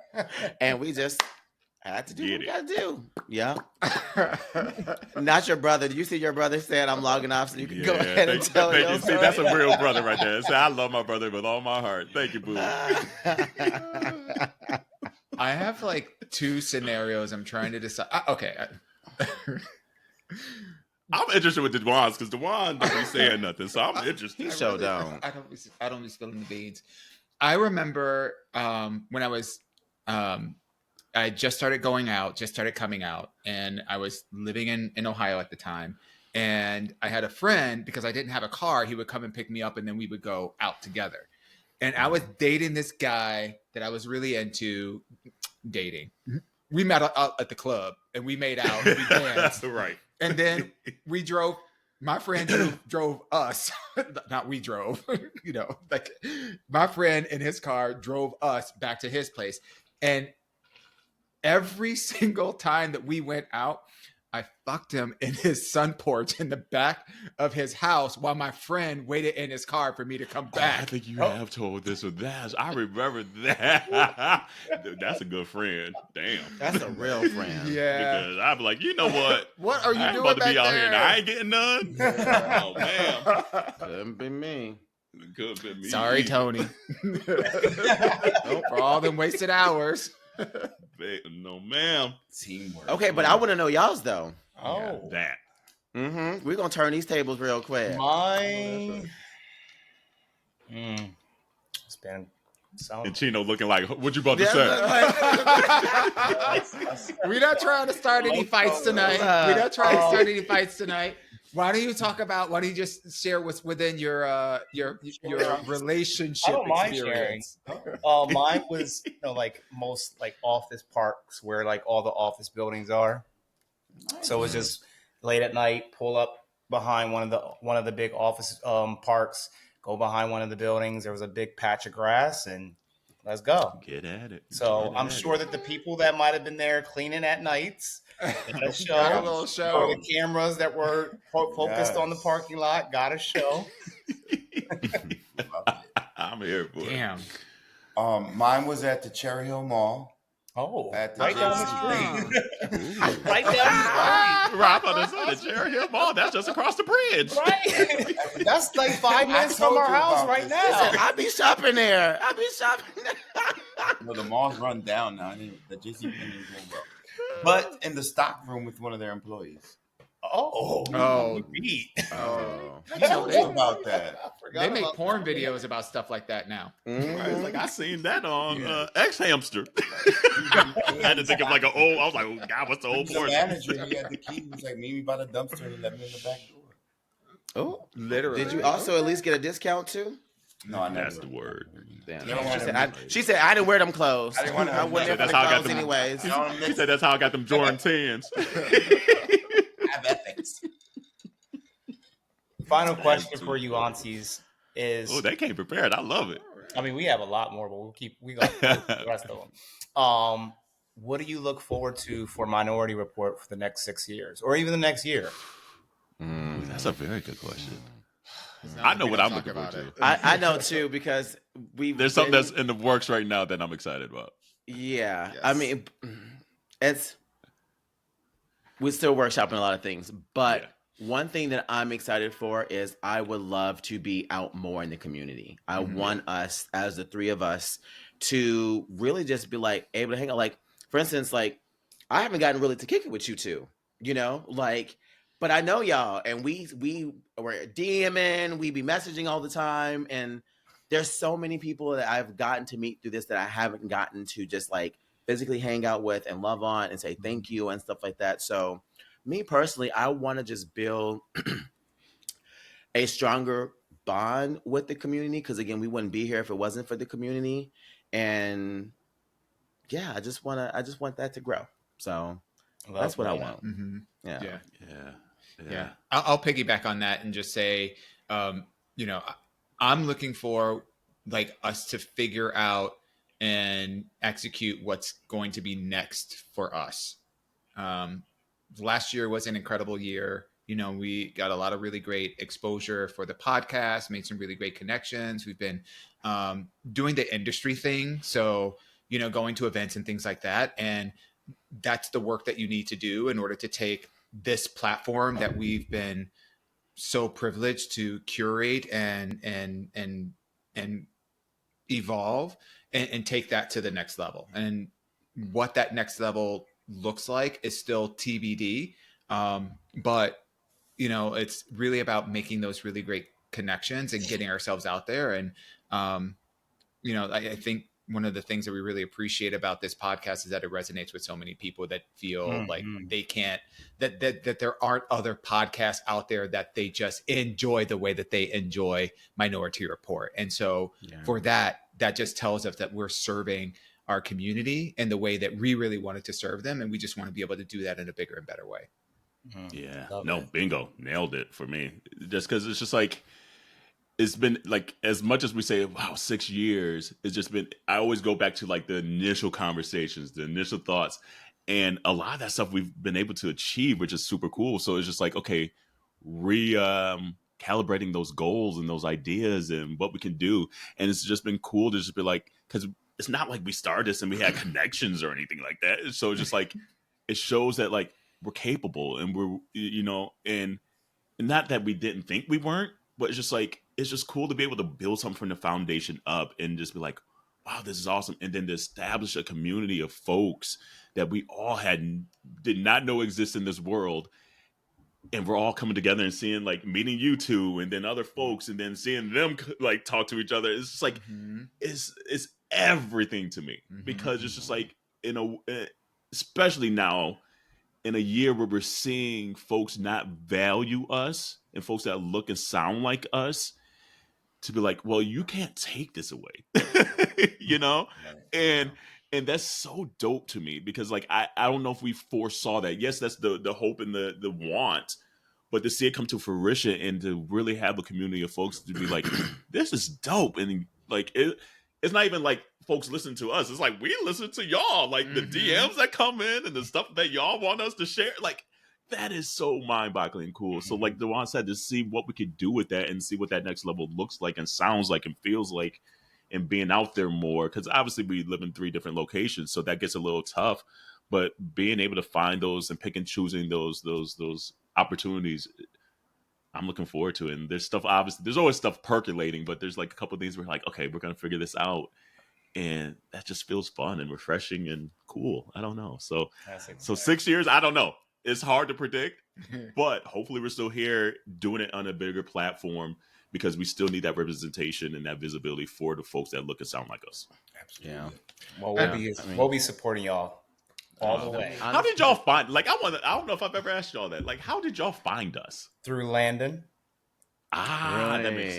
and we just had to do what we gotta do. Yeah. Not your brother. Did you see your brother said I'm logging off so you can go ahead and tell him? See, that's a real brother right there. See, I love my brother with all my heart. Thank you, boo. I have like two scenarios I'm trying to decide. Okay. I'm interested with Dewan's because Dewan doesn't be saying nothing, so I'm interested. He showed down. I don't be spilling the beans. I remember when I was I just started going out, just started coming out, and I was living in Ohio at the time. And I had a friend, because I didn't have a car, he would come and pick me up, and then we would go out together. And I was dating this guy that I was really into dating. We met out at the club, and we made out, we danced. Right. And then we drove, my friend drove us, not we drove, like my friend in his car drove us back to his place. And every single time that we went out, I fucked him in his sun porch in the back of his house while my friend waited in his car for me to come back. I think you have told this or that. I remember that. That's a good friend. Damn. That's a real friend. Yeah. Because I'd be like, you know what? What are you I ain't doing about to back be out there? here and I ain't getting none. Oh, man. Couldn't be me. Could be me. Sorry, Tony. For all them wasted hours. No, ma'am. Teamwork. Okay, but I want to know y'all's though. Oh, That. Mm-hmm. We're gonna turn these tables real quick. mine. It's been so. And Chino looking like, what you about to Yeah, say? We're not trying to start any fights tonight. We're not trying to start any fights tonight. Why don't you just share what's within your relationship I don't mind experience? Mine was like most like office parks where like all the office buildings are. So it was just late at night, pull up behind one of the big office parks, go behind one of the buildings. There was a big patch of grass, and let's go. Get at it. So I'm sure that the people that might have been there cleaning at nights got a show. Got a little show. Or the cameras that were focused on the parking lot got a show. I'm here for it. Damn. Mine was at the Cherry Hill Mall. Oh, At the right down the JC. street. Right down the street. Right, I say the Cherry Hill Mall. That's just across the bridge. Right. That's like 5 minutes from told our you house about right this. now. I be shopping there. Well, the mall's run down now. The JC Penney's doing well. But in the stock room with one of their employees. Oh. Read. Oh. I told you about that. They make porn videos about stuff like that now. Right, it's like I seen that on X Hamster. I had to think of like an old. I was like, oh God, what's the old The porn? manager, he had the key. He was like, meet me by the dumpster and he let me in the back door. Oh, Literally. did you also at least get a discount too? No, I never. That's the word. Damn. You don't want She said I didn't wear them clothes. I didn't want to- I wouldn't have That's the how I got clothes them. anyways. He said that's how I got them Jordan 10s. have ethics. Final question for you, aunties, is Oh, they came prepared. I love it. I mean, we have a lot more, but we got the rest of them. What do you look forward to for Minority Report for the next 6 years, or even the next year? That's a very good question. I know what I'm looking forward to. I know too because There's something that's in the works right now that I'm excited about. Yeah, Yes. I mean, we're still workshopping a lot of things, but one thing that I'm excited for is I would love to be out more in the community. I want us, as the three of us, to really just be like able to hang out. Like, for instance, like I haven't gotten really to kick it with you two, but I know y'all, and we were DMing, we be messaging all the time, and there's so many people that I've gotten to meet through this that I haven't gotten to just like physically hang out with and love on and say thank you and stuff like that. So me personally, I want to just build a stronger bond with the community, because again, we wouldn't be here if it wasn't for the community. And yeah, I just want that to grow. So that's what I want. Mm-hmm. Yeah. Yeah. I'll piggyback on that and just say, I'm looking for like us to figure out and execute what's going to be next for us. Last year was an incredible year. We got a lot of really great exposure for the podcast, made some really great connections. We've been doing the industry thing. So, going to events and things like that. And that's the work that you need to do in order to take this platform that we've been so privileged to curate and evolve and take that to the next level. And what that next level looks like is still TBD. But it's really about making those really great connections and getting ourselves out there. And, I think one of the things that we really appreciate about this podcast is that it resonates with so many people that feel like they can't, that there aren't other podcasts out there that they just enjoy the way that they enjoy Minority Report. And so for that just tells us that we're serving our community in the way that we really wanted to serve them. And we just want to be able to do that in a bigger and better way. Yeah. Bingo. Nailed it for me. Just because it's just like, it's been like, as much as we say, wow, 6 years, it's just been, I always go back to like the initial conversations, the initial thoughts, and a lot of that stuff we've been able to achieve, which is super cool. So it's just like, okay, calibrating those goals and those ideas and what we can do. And it's just been cool to just be like, because it's not like we started this and we had connections or anything like that. So it's just like, it shows that like we're capable and we're, and not that we didn't think we weren't, but it's just like, it's just cool to be able to build something from the foundation up and just be like, wow, this is awesome. And then to establish a community of folks that we all did not know exist in this world. And we're all coming together and seeing, like, meeting you two and then other folks and then seeing them like talk to each other. It's just like, it's everything to me, because it's just like, especially now in a year where we're seeing folks not value us and folks that look and sound like us, to be like, well, you can't take this away, and that's so dope to me, because like, I don't know if we foresaw that. Yes, that's the hope and the want, but to see it come to fruition and to really have a community of folks to be like, this is dope. And like, it's not even like folks listen to us. It's like, we listen to y'all, like the DMs that come in and the stuff that y'all want us to share. Like, that is so mind-boggling cool. So like Dewan said, to see what we could do with that and see what that next level looks like and sounds like and feels like, and being out there more, because obviously we live in 3 different locations, so that gets a little tough. But being able to find those and pick and choosing those opportunities, I'm looking forward to it. And there's stuff, obviously, there's always stuff percolating, but there's like a couple of things where like, okay, we're gonna figure this out, and that just feels fun and refreshing and cool. I don't know. So 6 years, I don't know. It's hard to predict, but hopefully we're still here doing it on a bigger platform, because we still need that representation and that visibility for the folks that look and sound like us. Absolutely. Yeah. Well, we'll be supporting y'all all the way. How did y'all find? Like, I don't know if I've ever asked y'all that. Like, how did y'all find us? Through Landon. Right. That makes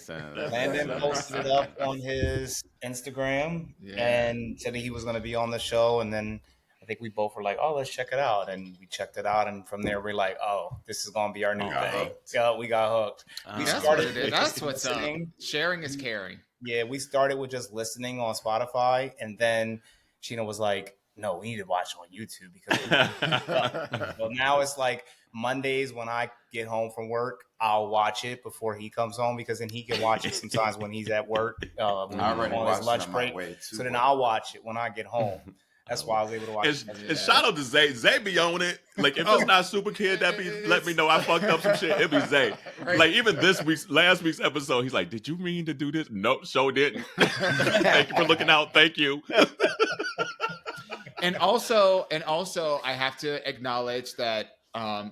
sense. Landon posted it up on his Instagram and said that he was going to be on the show, and then I think we both were like, oh, let's check it out. And we checked it out. And from there, we're like, oh, this is going to be our new thing. Yeah, we got hooked. That's what's up. Sharing is caring. Yeah, we started with just listening on Spotify. And then Sheena was like, no, we need to watch on YouTube, because so now it's like Mondays when I get home from work, I'll watch it before he comes home, because then he can watch it sometimes when he's at work on his lunch break. So then I'll watch it when I get home. That's why I was able to watch it. And shout out to Zay. Zay be on it. Like, if it's not Super Kid, let me know I fucked up some shit. It'd be Zay. Like, even last week's episode, he's like, did you mean to do this? Nope, sure didn't. Thank you for looking out. Thank you. And also, I have to acknowledge that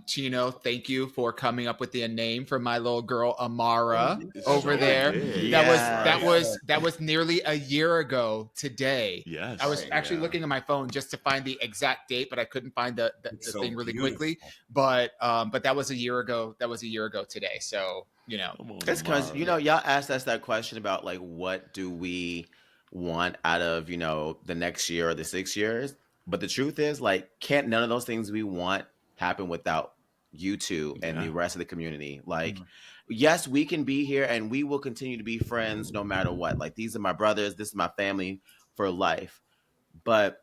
Chino, thank you for coming up with the name for my little girl Amara over there. That was nearly a year ago today. Yes, I was actually looking at my phone just to find the exact date, but I couldn't find the thing really quickly. But that was a year ago. That was a year ago today. So it's because y'all asked us that question about like, what do we want out of the next year or the 6 years? But the truth is, like, can't none of those things we want happen without you two and the rest of the community? Like, yes, we can be here and we will continue to be friends no matter what. Like, these are my brothers, this is my family for life. But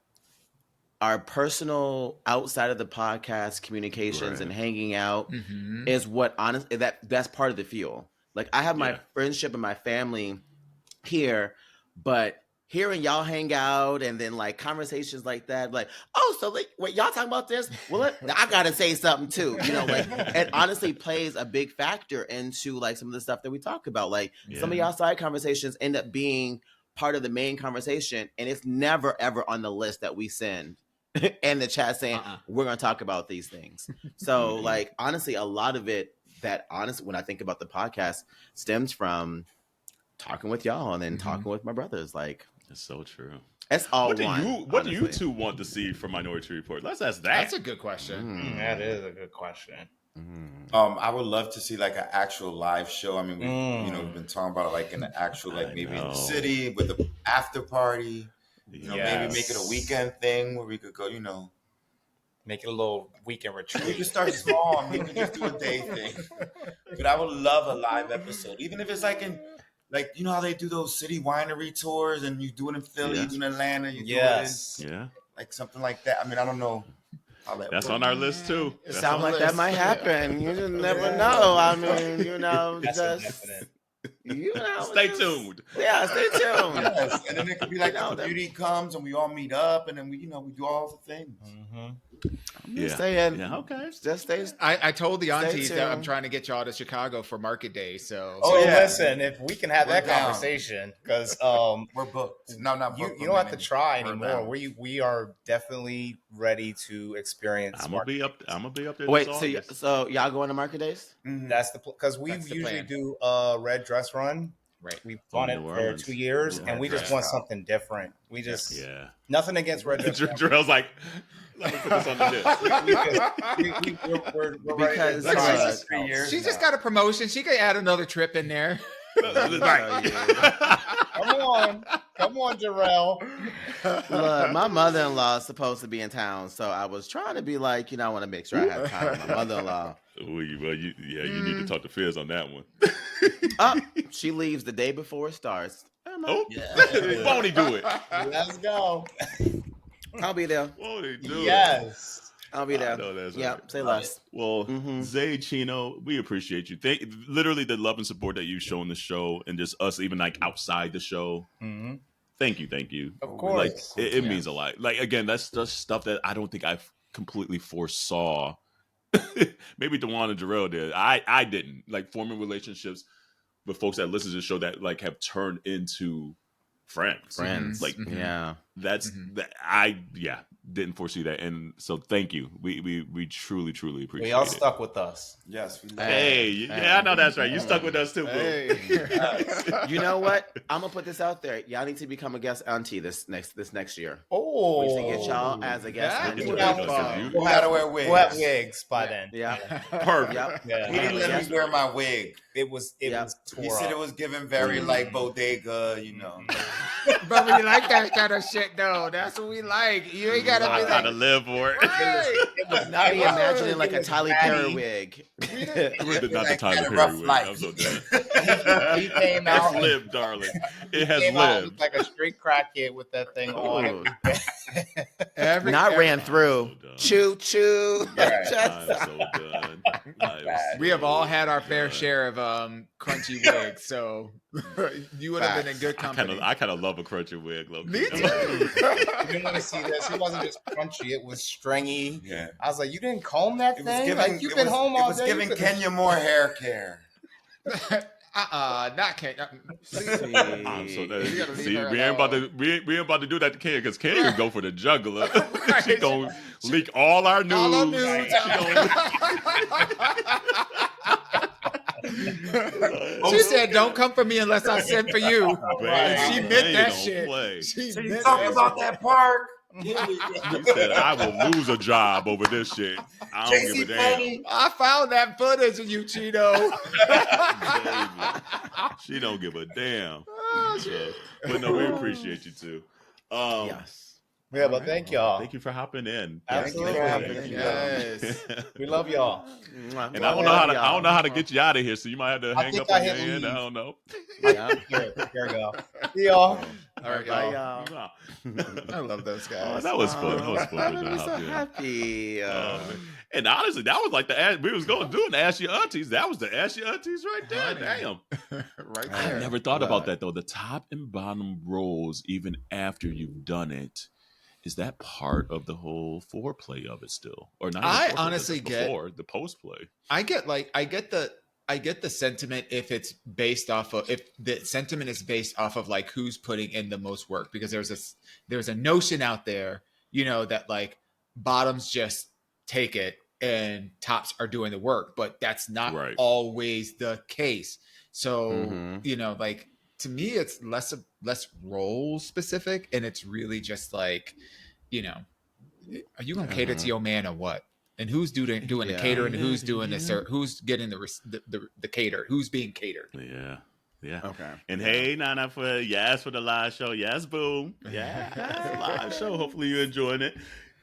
our personal, outside of the podcast communications and hanging out is what honestly that's part of the fuel. Like, I have my friendship and my family here, but hearing y'all hang out and then like conversations like that, like, oh, so like, wait, y'all talking about this? Well, I gotta say something too. Like, it honestly plays a big factor into like some of the stuff that we talk about. Like, some of y'all side conversations end up being part of the main conversation, and it's never ever on the list that we send in the chat saying we're going to talk about these things. So like honestly, a lot of it when I think about the podcast stems from talking with y'all and then talking with my brothers. Like it's so true. It's all what do you two want to see from Minority Report? Let's ask that. That's a good question. That is a good question. I would love to see like an actual live show. I mean, we've been talking about it like in the actual, like maybe in the city with the after party. Maybe make it a weekend thing where we could go. Make it a little weekend retreat. We could start small. We could just do a day thing. But I would love a live episode, even if it's like in. Like, you know how they do those city winery tours and you do it in Philly, you do it in Atlanta, you do it in, like something like that. I mean, I don't know how that That's works. on our list too. It sounds like that might happen. You just never know. I mean, stay tuned. Yeah, stay tuned. Yes. And then it could be like the beauty comes and we all meet up and then we do all the things. I'm just saying. Okay. Just stay. I told the aunties that I'm trying to get y'all to Chicago for Market Day. So listen, if we can have that conversation, because we're booked. No, not booked. You don't have to try anymore. We are definitely ready to experience. I'm gonna be up there. Wait, so y'all going to Market Days? That's the because we usually do a red dress run. Right. We've done it for 2 years, and we just want something different. We just nothing against red dress. Drill's like, let me put this on the list. We're because ready to 3 years. She just got a promotion. She could add another trip in there. Come on, Jarrell. Look, my mother-in-law is supposed to be in town, so I was trying to be like, I want to make sure I have time with my mother-in-law. You need to talk to Fizz on that one. She leaves the day before it starts. Won't he do it? Let's go. I'll be there. Won't he do it? Yes. I'll be there. Yeah, say less. Well, Zay Chino, we appreciate you. Literally the love and support that you've shown the show and just us even like outside the show. Thank you. Of course. Like it means a lot. Like again, that's just stuff that I don't think I completely foresaw. Maybe Dewan and Jarrell did. I didn't. Like forming relationships with folks that listen to the show that like have turned into friends. Like that's that I didn't foresee that, and so thank you. We truly appreciate it. Y'all stuck with us. Yes. I know that's right. You stuck with us too, boo. You know what? I'm gonna put this out there. Y'all need to become a guest auntie this next year. Oh, we should get y'all as a guest auntie. We gotta wear wigs. We'll have wigs by then. Yeah, perfect. He didn't let me wear my wig. It was he said it was given very like bodega, But we like that kind of shit, though. That's what we like. You ain't gotta be gotta live for it. It was not imagining like a Tyler Perry wig. It was not the Tyler Perry wig. I'm so dead. He came out. It's lived, darling. It has lived like a straight crackhead with that thing on. Ran through. Choo choo. I'm so done. We have all had our fair share of crunchy wigs, so you would have been in good company. I kind of love a crunchy wig, low. Me too. You didn't want to see this. It wasn't just crunchy; it was stringy. Yeah. I was like, "You didn't comb that thing? You've been home day." all It was giving Kenya Moore hair care. Not Kenya. We ain't about to do that to Kenya because Kenya can go for the juggler. She gonna leak all our news. All our news. She said, "Don't come for me unless I send for you." Man, she meant that shit. So you talk about that park. He said, "I will lose a job over this shit. I don't give a damn." I found that footage of you, Chino. She don't give a damn. But no, we appreciate you too. Yes. Yeah, but thank y'all. Thank you for hopping in. Absolutely. Yes. We love y'all. And I don't know how to get you out of here, so you might have to hang up on your end. I don't know. Yeah. Here we go. See y'all. All right, Bye, y'all. y'all. I love those guys. Oh, that was fun. That was fun. I'm so happy. And honestly, that was like we was going to do an Ask Your Aunties. That was the Ask Your Aunties right there. Damn. Right there. I never thought about that though. The top and bottom roles, even after you've done it, is that part of the whole foreplay of it still, or not? I honestly get the post play. I get the sentiment if it's based off of if the sentiment is based off of like who's putting in the most work, because there's a notion out there, that like bottoms just take it and tops are doing the work, but that's not always the case. So, you know, like to me, it's less role specific, and it's really just like, you know, are you gonna cater to your man or what? And who's doing the catering? Who's doing the who's getting the cater? Who's being catered? Yeah. Yeah. Okay. And hey, Nana, for the live show. Yes, boom. Yeah. Live show. Hopefully you're enjoying it.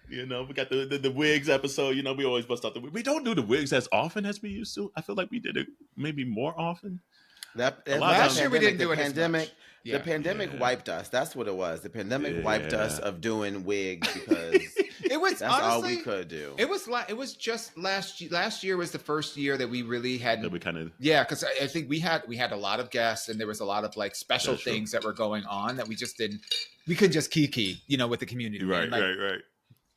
You know, we got the wigs episode. You know, we always bust out the wigs. We don't do the wigs as often as we used to. I feel like we did it maybe more often. Last year we didn't do it pandemic, as much. The pandemic wiped us. That's what it was. The pandemic wiped us of doing wigs because it was that's honestly, all we could do. It was just last year. Last year was the first year that we really had. That we kind of because I think we had a lot of guests, and there was a lot of like special things that were going on that we just didn't. We couldn't just kiki, you know, with the community. Right.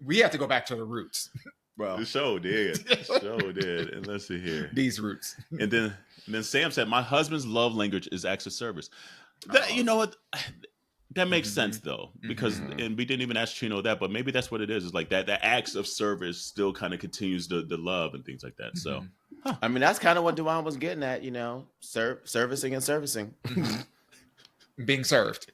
We have to go back to the roots. Well, the show did. And let's see here. These roots. And then Sam said, "My husband's love language is acts of service." You know what? That makes sense though, because and we didn't even ask Chino that, but maybe that's what it is. It's like that acts of service still kind of continues the love and things like that. So, I mean, that's kind of what Duane was getting at. You know, servicing and servicing. Being served.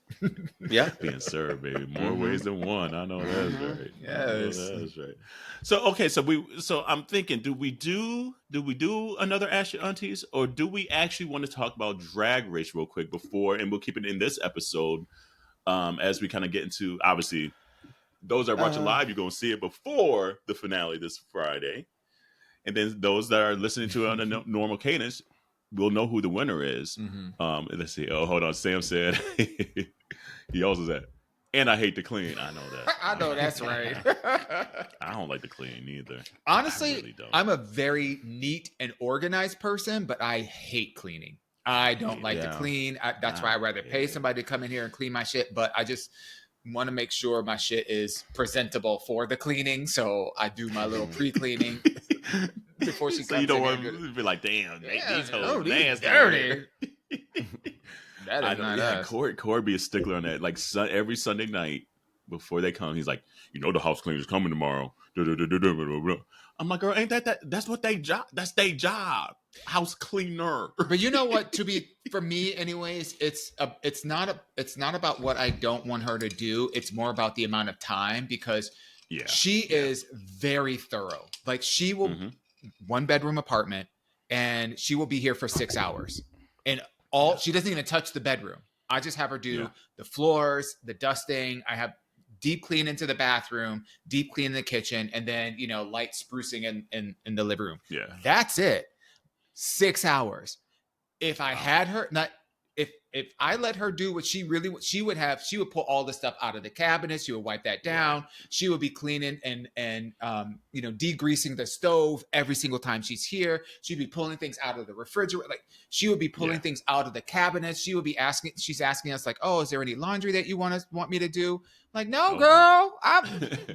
Being served, baby. More ways than one. I know that's right. Yes. That's right. So okay, so I'm thinking, do we do another Ask Your Aunties, or do we actually want to talk about Drag Race real quick before, and we'll keep it in this episode as we kind of get into, obviously, those that are watching live, you're going to see it before the finale this Friday. And then those that are listening to it on a normal cadence, we'll know who the winner is. Let's see. Oh, hold on. Sam said, he also said, and I hate to clean. I know that. I know that's right. I don't like to clean either. Honestly, really don't. I'm a very neat and organized person, but I hate cleaning. I don't like to clean. That's why I'd rather pay somebody to come in here and clean my shit. But I just want to make sure my shit is presentable for the cleaning. So I do my little pre-cleaning before she comes in. You don't want to be like, damn, these hoes nasty. Dirty. That is not us. Corey be a stickler on that. Like every Sunday night before they come, he's like, you know, the house cleaner's coming tomorrow. I'm like, girl, ain't that's what they job? That's their job, house cleaner. But you know what? For me, anyways, it's not about what I don't want her to do. It's more about the amount of time, because she is very thorough. Like she will 1-bedroom apartment, and she will be here for 6 hours, and she doesn't even touch the bedroom. I just have her do the floors, the dusting. I have deep clean into the bathroom, deep clean in the kitchen, and then, you know, light sprucing in the living room. Yeah. That's it. 6 hours. If I had her, if I let her do what she would pull all the stuff out of the cabinets. She would wipe that down. She would be cleaning and you know, degreasing the stove every single time she's here. She'd be pulling things out of the refrigerator. Like she would be pulling things out of the cabinets. She's asking us like, oh, is there any laundry that you want me to do? Like, no, girl,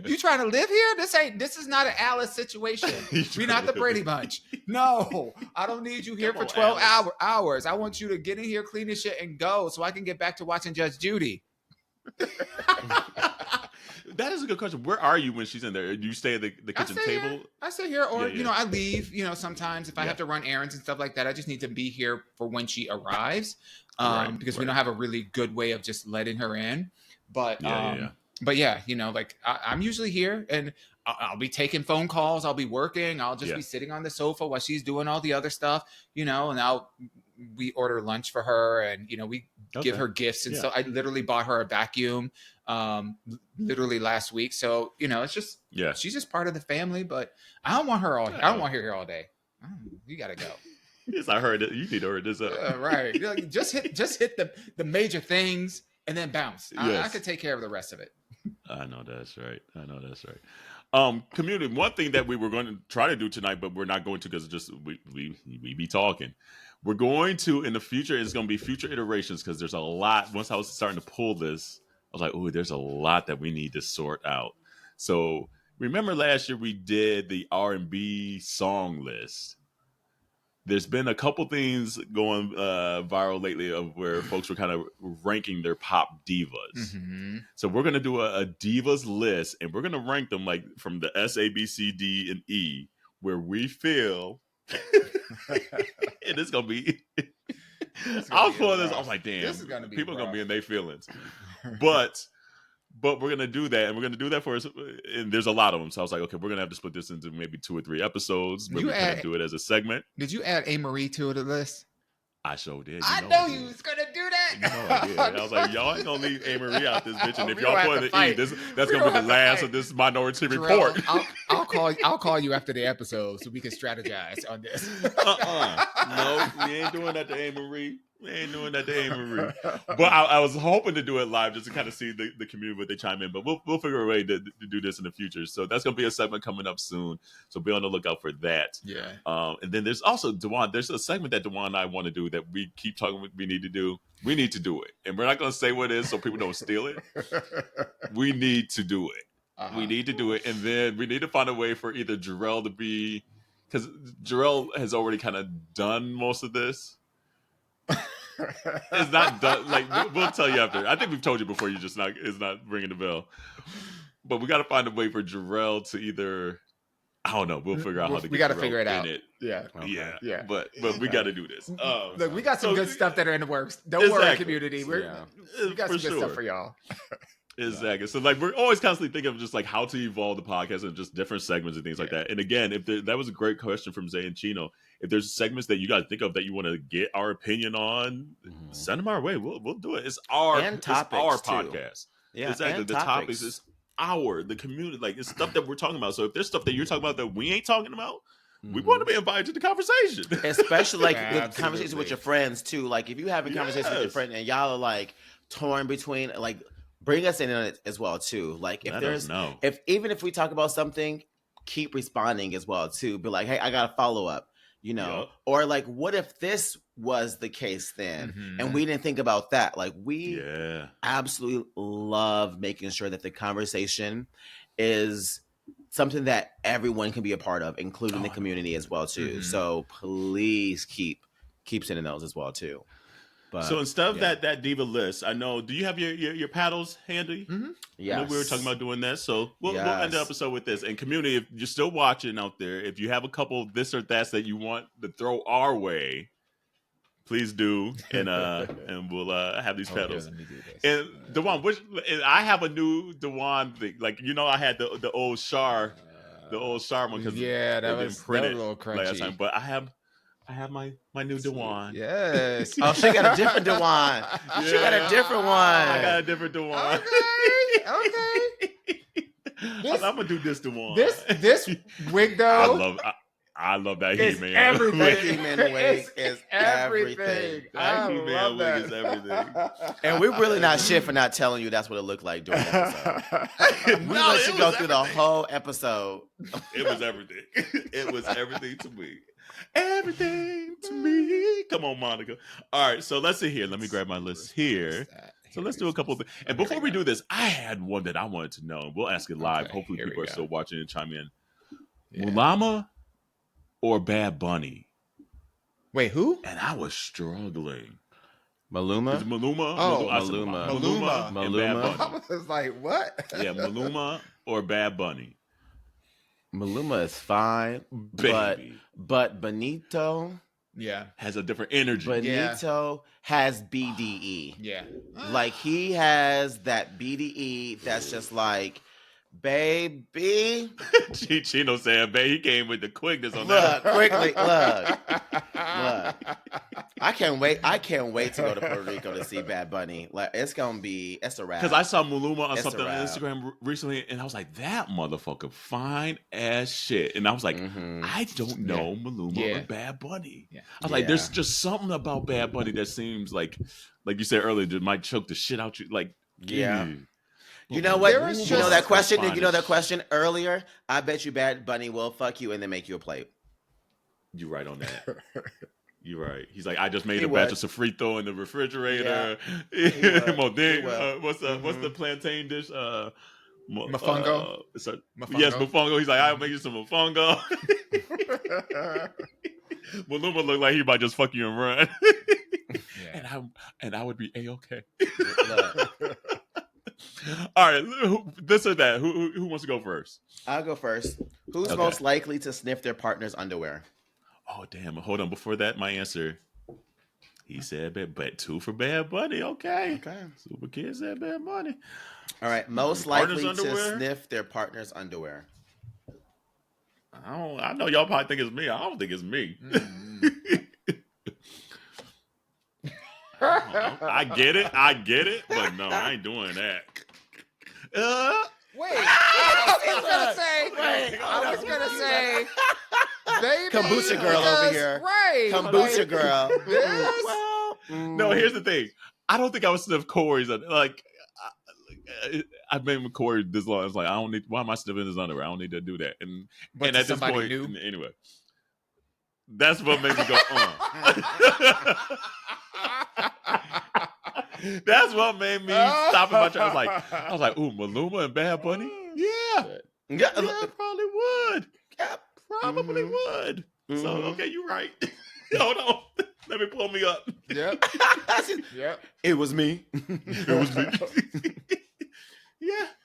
you trying to live here? This is not an Alice situation. We're not the Brady Bunch. No, I don't need you here for 12 hours. I want you to get in here, clean this shit, and go so I can get back to watching Judge Judy. That is a good question. Where are you when she's in there? Do you stay at the kitchen table? I stay here, or you know, I leave. You know, sometimes if I have to run errands and stuff like that, I just need to be here for when she arrives, because we don't have a really good way of just letting her in. But but you know, like I'm usually here, and I'll be taking phone calls. I'll be working. I'll just be sitting on the sofa while she's doing all the other stuff. You know, and we order lunch for her, and you know, we give her gifts, and so I literally bought her a vacuum literally last week. So you know, it's just she's just part of the family. But I don't want her I don't want her here all day. You gotta go. Yes, I heard it. You need to hurry this up. Right. Just hit the major things and then bounce. I could take care of the rest of it. I know that's right. Community, one thing that we were going to try to do tonight, but we're not going to because just we be talking. We're going to, in the future, it's going to be future iterations because there's a lot. Once I was starting to pull this, I was like, oh, there's a lot that we need to sort out. So remember last year we did the R&B song list. there's been a couple things going viral lately of where folks were kind of ranking their pop divas. Mm-hmm. So we're gonna do a divas list, and we're gonna rank them like from the S, A, B, C, D, and E, where we feel. And it's gonna be. I was pulling this. I was like, damn, this is gonna be people are rough. gonna be in their feelings, but we're gonna do that, and we're gonna do that for us. And there's a lot of them, so I was like, okay, we're gonna have to split this into maybe 2 or 3 episodes. Where we kind of do it as a segment. Did you add A. Marie to the list? I sure did. I know you was gonna do that. I did. I was like, y'all ain't gonna leave A. Marie out this bitch, and if y'all put the E, that's gonna be the last of this Minority Report. I'll call you after the episode so we can strategize on this. No, we ain't doing that to A. Marie. We ain't doing that to A. Marie. But I was hoping to do it live just to kind of see the community, what they chime in. But we'll figure a way to do this in the future. So that's going to be a segment coming up soon. So be on the lookout for that. Yeah. And then there's also Dewan. There's a segment that Dewan and I want to do that we keep talking about we need to do. We need to do it. And we're not going to say what it is so people don't steal it. We need to do it. Uh-huh. We need to do it. And then we need to find a way for either Jarrell to be... Because Jarrell has already kind of done most of this. It's not done. Like we'll tell you after. I think we've told you before. You just it's not ringing the bell. But we got to find a way for Jarrell to either. I don't know. We'll figure out how to. We got to figure it out. Yeah, okay. yeah. But we got to do this. Look, we got some good stuff that are in the works. Don't worry, community. We got some good stuff for y'all. Exactly. So like we're always constantly thinking of just like how to evolve the podcast and just different segments and things like that. And again, if that was a great question from Zay and Chino. If there's segments that you guys think of that you want to get our opinion on, send them our way. We'll do it. It's our podcast. Yeah, exactly. The topics is the community. Like it's stuff that we're talking about. So if there's stuff that you're talking about that we ain't talking about, we want to be invited to the conversation. Especially like with conversations with your friends too. Like if you have a conversation with your friend and y'all are like torn between like. Bring us in on it as well too. Like if even if we talk about something, keep responding as well too. Be like, hey, I got a follow up, or like, what if this was the case then, and we didn't think about that? Like we absolutely love making sure that the conversation is something that everyone can be a part of, including the community as well too. So please keep sending those as well too. But, so instead of that diva list, I know. Do you have your paddles handy? Yeah, we were talking about doing that. So we'll end the episode with this. And community, if you're still watching out there, if you have a couple of this or that's that you want to throw our way, please do, and we'll have these paddles. Let me do this. And Dewan, and I have a new Dewan thing. Like I had the old Char, one because that was a little crunchy last time. But I have my new Dewan. Yes. Oh, she got a different Dewan. She got a different one. I got a different Dewan. Okay. I'm gonna do this Dewan. This wig though. I love that He-Man. Everything. He-Man wig is everything. That He-Man wig is everything. And we're really not shit for not telling you that's what it looked like during the episode. We let you go through the whole episode. It was everything. It was everything to me. Everything to me. Come on, Monica. All right, so let's see here. Let me grab my list here. So let's do a couple of things. And before we do this, I had one that I wanted to know. We'll ask it live. Okay, hopefully people are still watching and chime in. Yeah. Mulama or Bad Bunny? Wait, who? And I was struggling. Maluma? Is it Maluma? Oh, Maluma. And Bad Bunny. I was like, what? Yeah, Maluma or Bad Bunny? Maluma is fine, Baby. but Benito has a different energy. Benito has BDE. Yeah. Like he has that BDE that's just like, baby. Chino saying, babe, he came with the quickness on that. Look, quickly, look. I can't wait to go to Puerto Rico to see Bad Bunny. Like it's a wrap. Because I saw Maluma on something on Instagram recently, and I was like, that motherfucker fine as shit. And I was like, I don't know Maluma or Bad Bunny. Yeah. I was like, there's just something about Bad Bunny that seems like you said earlier, that might choke the shit out you. Like, You know what? You know that question? You know that question earlier? I bet you Bad Bunny will fuck you and then make you a plate. You're right on that. You're right. He's like, I just made a batch of sofrito in the refrigerator. Yeah. What's the plantain dish? Mofongo. Yes, mofongo. He's like, I'll make you some mofongo. Maluma looked like he might just fuck you and run. Yeah. And I would be A-okay. All right, this or that. Who wants to go first? I'll go first. Who's most likely to sniff their partner's underwear? Oh, damn. Hold on. Before that, my answer. He said, but 2 for Bad Bunny. Okay. Super Kid said Bad Bunny. All right. Most likely to sniff their partner's underwear. I know y'all probably think it's me. I don't think it's me. I get it, but no, I ain't doing that. Wait, I was gonna say, baby, kombucha girl over here. Right, kombucha girl. Well, no. Here's the thing. I don't think I would sniff Corey's. Like, I've been with Corey this long. It's like I don't need. Why am I sniffing his underwear? I don't need to do that. And at this point, anyway, that's what made me go. That's what made me stop in my tracks. I was like, ooh, Maluma and Bad Bunny? Yeah, probably would. Yeah, probably would. So, okay, you're right. Hold on. Let me pull me up. Yep. It was me. Yeah,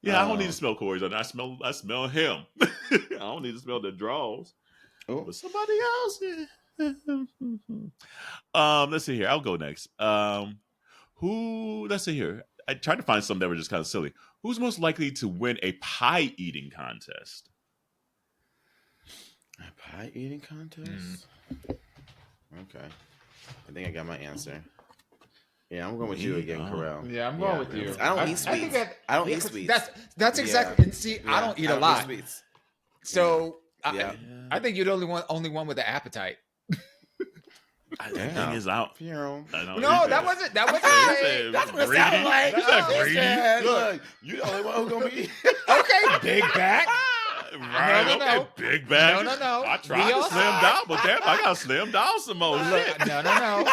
I don't need to smell Corey's. I smell him. I don't need to smell the draws. Oh. But somebody else. Let's see here. I'll go next. Let's see here. I tried to find some that were just kind of silly. Who's most likely to win a pie eating contest? A pie eating contest? Okay. I think I got my answer. Yeah, I'm going with you again, Carell. Yeah, I'm going with you. I don't eat sweets. I don't eat sweets. That's exactly. And see, I don't eat a lot. Sweets. So I think you're the only one with an appetite. I think that thing is out. No, that wasn't. That's what it sounded like. Look, you the only one who's gonna be okay. Big back. Right? No. Big bag. No. I tried to slim down, but damn, I got slim down some more. Shit. No.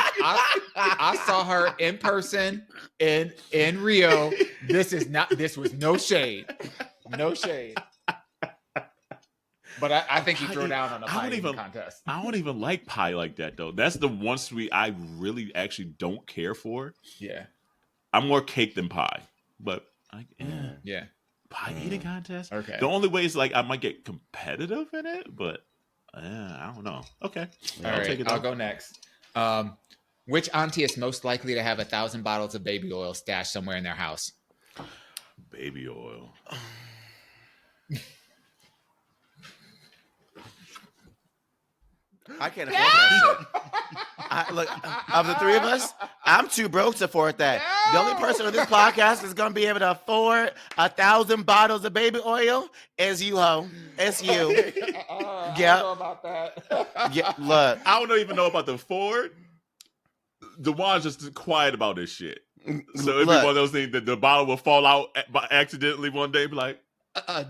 I saw her in person in Rio. This was no shade. No shade. But I think you throw down on a pie eating contest. I don't even like pie like that, though. That's the one sweet I really actually don't care for. Yeah. I'm more cake than pie. But, yeah. Pie eating contest? Okay. The only way is, like, I might get competitive in it, but I don't know. Okay. I'll go next. Which auntie is most likely to have 1,000 bottles of baby oil stashed somewhere in their house? Baby oil. I can't afford that shit. Look, of the three of us, I'm too broke to afford that. The only person on this podcast that's going to be able to afford 1,000 bottles of baby oil is you, ho. It's you. I don't know about that. Yeah, look. I don't even know about the Ford. DeJuan's just quiet about this shit. So it'd be one of those things that the bottle will fall out accidentally one day and be like,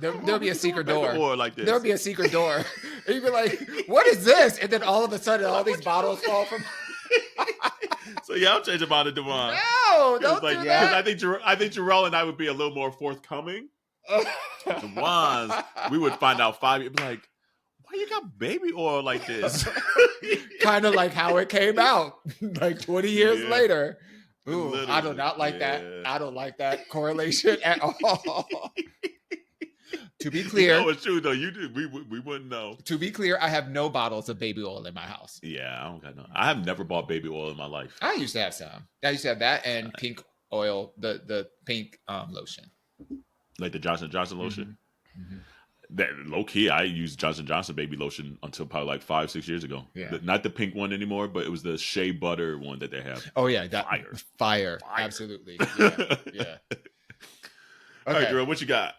there'll be a secret door. Like this. There'll be a secret door. And you'd be like, what is this? And then all of a sudden, all these bottles fall from... So yeah, I'll change about it, DeJuan. No, don't do that. Because I think Jarrell and I would be a little more forthcoming. DeJuan's, we would find out 5 years, like, why you got baby oil like this? Kind of like how it came out, like 20 years later. Ooh, literally, I do not like that. I don't like that correlation at all. To be clear, it's true though. You did. We wouldn't know. To be clear, I have no bottles of baby oil in my house. Yeah, I don't got no. I have never bought baby oil in my life. I used to have some. I used to have that and pink oil, the pink lotion, like the Johnson lotion. Mm-hmm. That low key, I used Johnson baby lotion until probably like 5-6 years ago. Yeah, not the pink one anymore, but it was the shea butter one that they have. Oh yeah, that fire. Absolutely. Yeah. All right, Drew, what you got?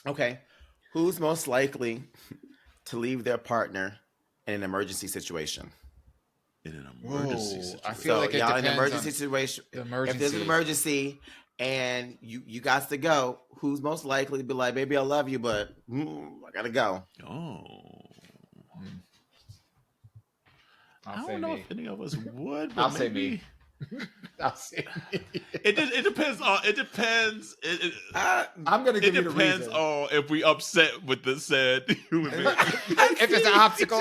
Okay. Who's most likely to leave their partner in an emergency situation? In an emergency situation. I feel like y'all in an emergency situation. If there's an emergency and you got to go, who's most likely to be like, baby, I love you, but I gotta go. I don't know if any of us would. I'll say me. I'll see. It depends on. It depends. I'm gonna give you the reason. It depends on if we upset with the said human being. If it's an obstacle.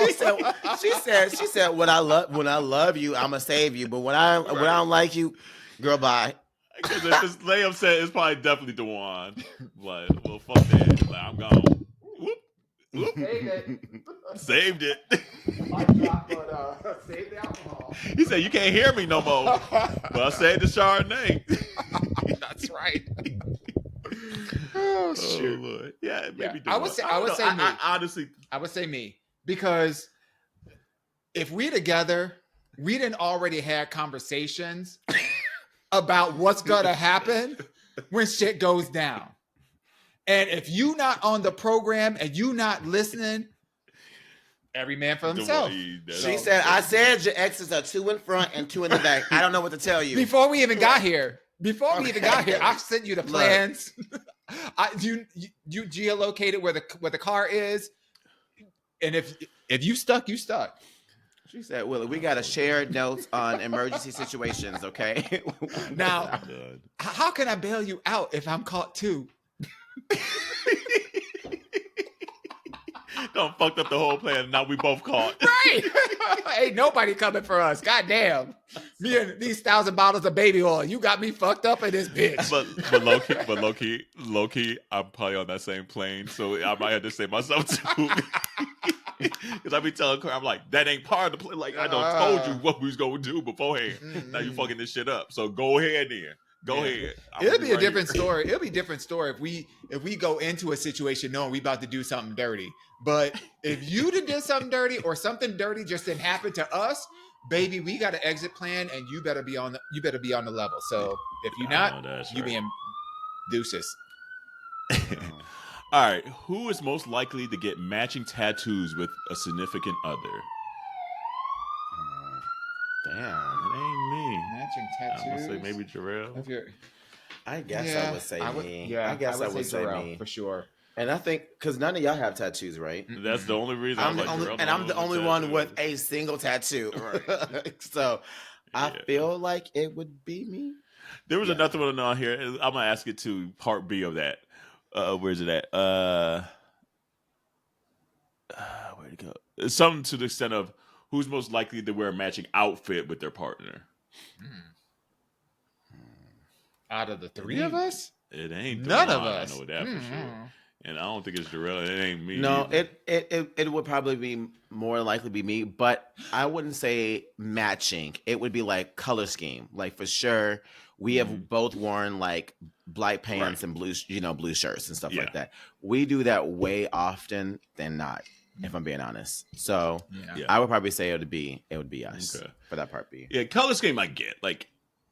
She said, when I love you, I'm gonna save you. But when I don't like you, girl, bye. Because if it's lay upset, it's probably definitely Dewan. Like, well, fuck that. Like, I'm gone. Whoop. Saved it. Save the alcohol. He said, "You can't hear me no more." But I saved the Chardonnay. That's right. Oh Lord. Yeah, maybe. I would say me. Honestly, I would say me, because if we together, we didn't already had conversations about what's gonna happen when shit goes down. And if you not on the program and you not listening, every man for himself. She said, I said your exes are 2 in front and 2 in the back. I don't know what to tell you. Before we even got here, I sent you the plans. You geolocated where the car is. And if you stuck, you stuck. She said, "Well, we got to share notes on emergency situations, okay?" Now, how can I bail you out if I'm caught too? Don't fucked up the whole plan. Now we both caught. Right? Ain't nobody coming for us. Goddamn. Me and these 1,000 bottles of baby oil. You got me fucked up in this bitch. But low key, I'm probably on that same plane, so I might have to save myself too. Because I be telling her, I'm like, that ain't part of the plan. Like, I done told you what we was gonna do beforehand. Now you fucking this shit up. So go ahead then. Go ahead. It'll be a different story. It'll be a different story if we go into a situation knowing we about to do something dirty. But if you did something dirty or something dirty just didn't happen to us, baby, we got an exit plan, and you better be on the level. So if you're not, you being deuces. All right, who is most likely to get matching tattoos with a significant other? Damn, it ain't me. Matching tattoos. I'm gonna say maybe Jarrell. I guess I would say me. Yeah, I guess I would say Jarrell, me for sure. And I think because none of y'all have tattoos, right? That's the only reason. I'm the only one with a single tattoo. Right. So I feel like it would be me. There was another one on here. I'm gonna ask it to part B of that. Where's it at? Where'd it go? Something to the extent of who's most likely to wear a matching outfit with their partner. Out of the three of us, it ain't none of us. I know that for sure. And I don't think it's Jarrell. It ain't me. No, either. it would probably be more likely be me, but I wouldn't say matching. It would be like color scheme. Like for sure, we have both worn like black pants and blue shirts and stuff like that. We do that way often than not, if I'm being honest. So I would probably say it would be us for that part B. Yeah, color scheme I get. Like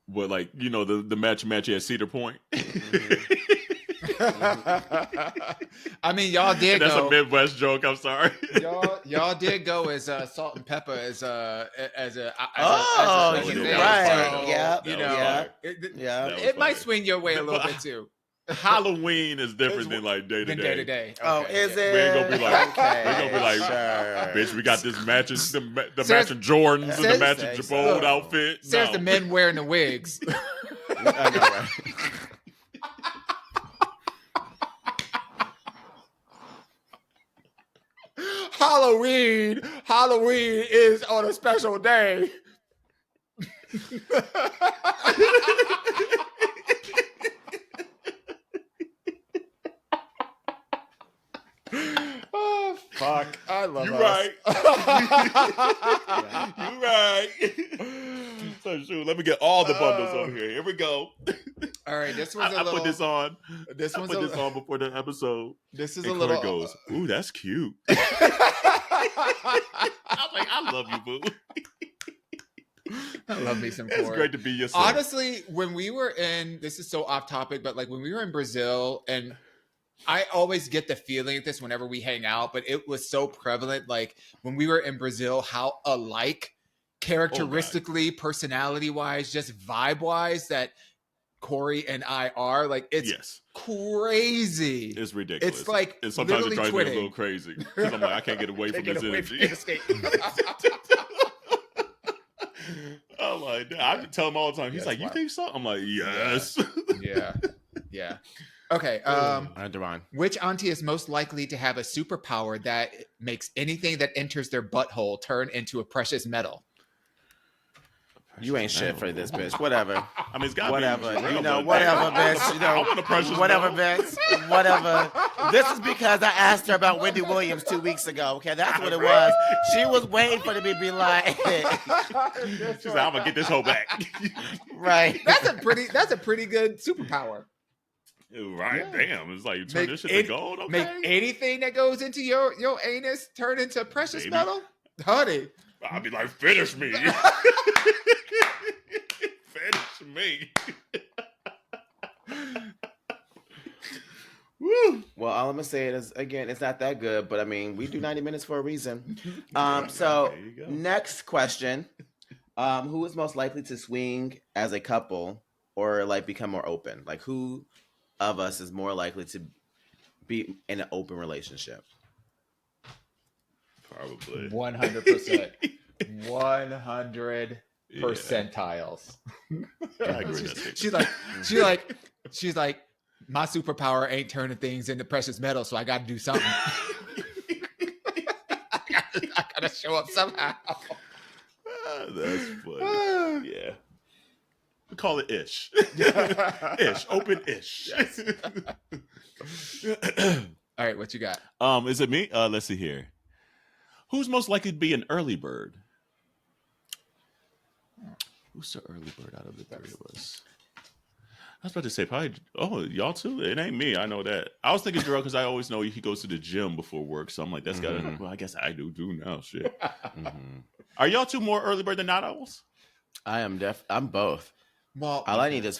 what, like, you know, the match at Cedar Point. I mean, y'all did That's go. a Midwest joke. I'm sorry. y'all did go as salt and pepper as a right. So, yeah. You know, it might swing your way a little bit too. Halloween is different than like day to day. Okay. Is it? We ain't gonna be like, bitch, we got this matching the matching Jordans and the matching Jabode outfit. There's the men wearing the wigs. I know, right? Halloween is on a special day. Oh fuck! I love you us. Right. You right. So shoot, let me get all the bundles over here. Here we go. All right, this was I put this on. This I put this on before the episode. This is and a little. Corey goes, ooh, that's cute. I'm like, I love you, boo. I love me some Corey. It's great to be yourself. Honestly, when we were this is so off topic, but like when we were in Brazil, and I always get the feeling of this whenever we hang out, but it was so prevalent. Like when we were in Brazil, how alike characteristically, personality wise, just vibe wise that Corey and I are. Like it's crazy. It's ridiculous. It's like and sometimes it drives me a twitting. little crazy because I'm like, I can't get away from this energy. Oh I'm like, I tell him all the time. He's like, you think so? I'm like, yes. Yeah. Okay. Deron. Which auntie is most likely to have a superpower that makes anything that enters their butthole turn into a precious metal? You ain't shit for this, bitch. Whatever. I mean, it's got whatever. Real, you know, but whatever, bitch. You know, I want a precious whatever, metal. bitch. Whatever. This is because I asked her about Wendy Williams 2 weeks ago. Okay, that's what it was. She was waiting for me to be like, she's like, I'm gonna get this hoe back. Right. That's a pretty good superpower. Right, damn. It's like you turn this shit to gold. Okay. Make anything that goes into your anus turn into precious metal? Honey. I'll be like, finish me. Finish me. Woo. Well, all I'm gonna say is, again, it's not that good, but I mean, we do 90 minutes for a reason. So next question. Who is most likely to swing as a couple or like become more open? Like, who of us is more likely to be in an open relationship? Probably 100%. 100 percentiles. I agree with that. She's like, my superpower ain't turning things into precious metal, so I got to do something. I gotta show up somehow. That's funny. Yeah. We call it ish. Ish. Open ish. Yes. All right, what you got? Is it me? Let's see here. Who's most likely to be an early bird? Who's the early bird out of the three of us? I was about to say probably. Oh, y'all too. It ain't me. I know that. I was thinking Jarrell because I always know he goes to the gym before work. So I'm like, that's gotta. Well, I guess I do now. Shit. Are y'all two more early bird than night owls? I am I'm both. Well, all I need is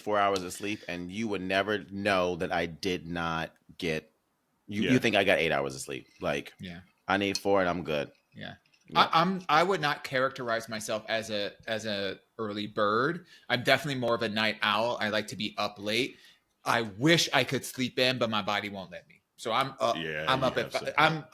4 hours of sleep, and you would never know that I did not get. You think I got 8 hours of sleep? Like, yeah, I need 4, and I'm good. Yeah. I would not characterize myself as a early bird. I'm definitely more of a night owl. I like to be up late. I wish I could sleep in, but my body won't let me. So I'm up. Yeah,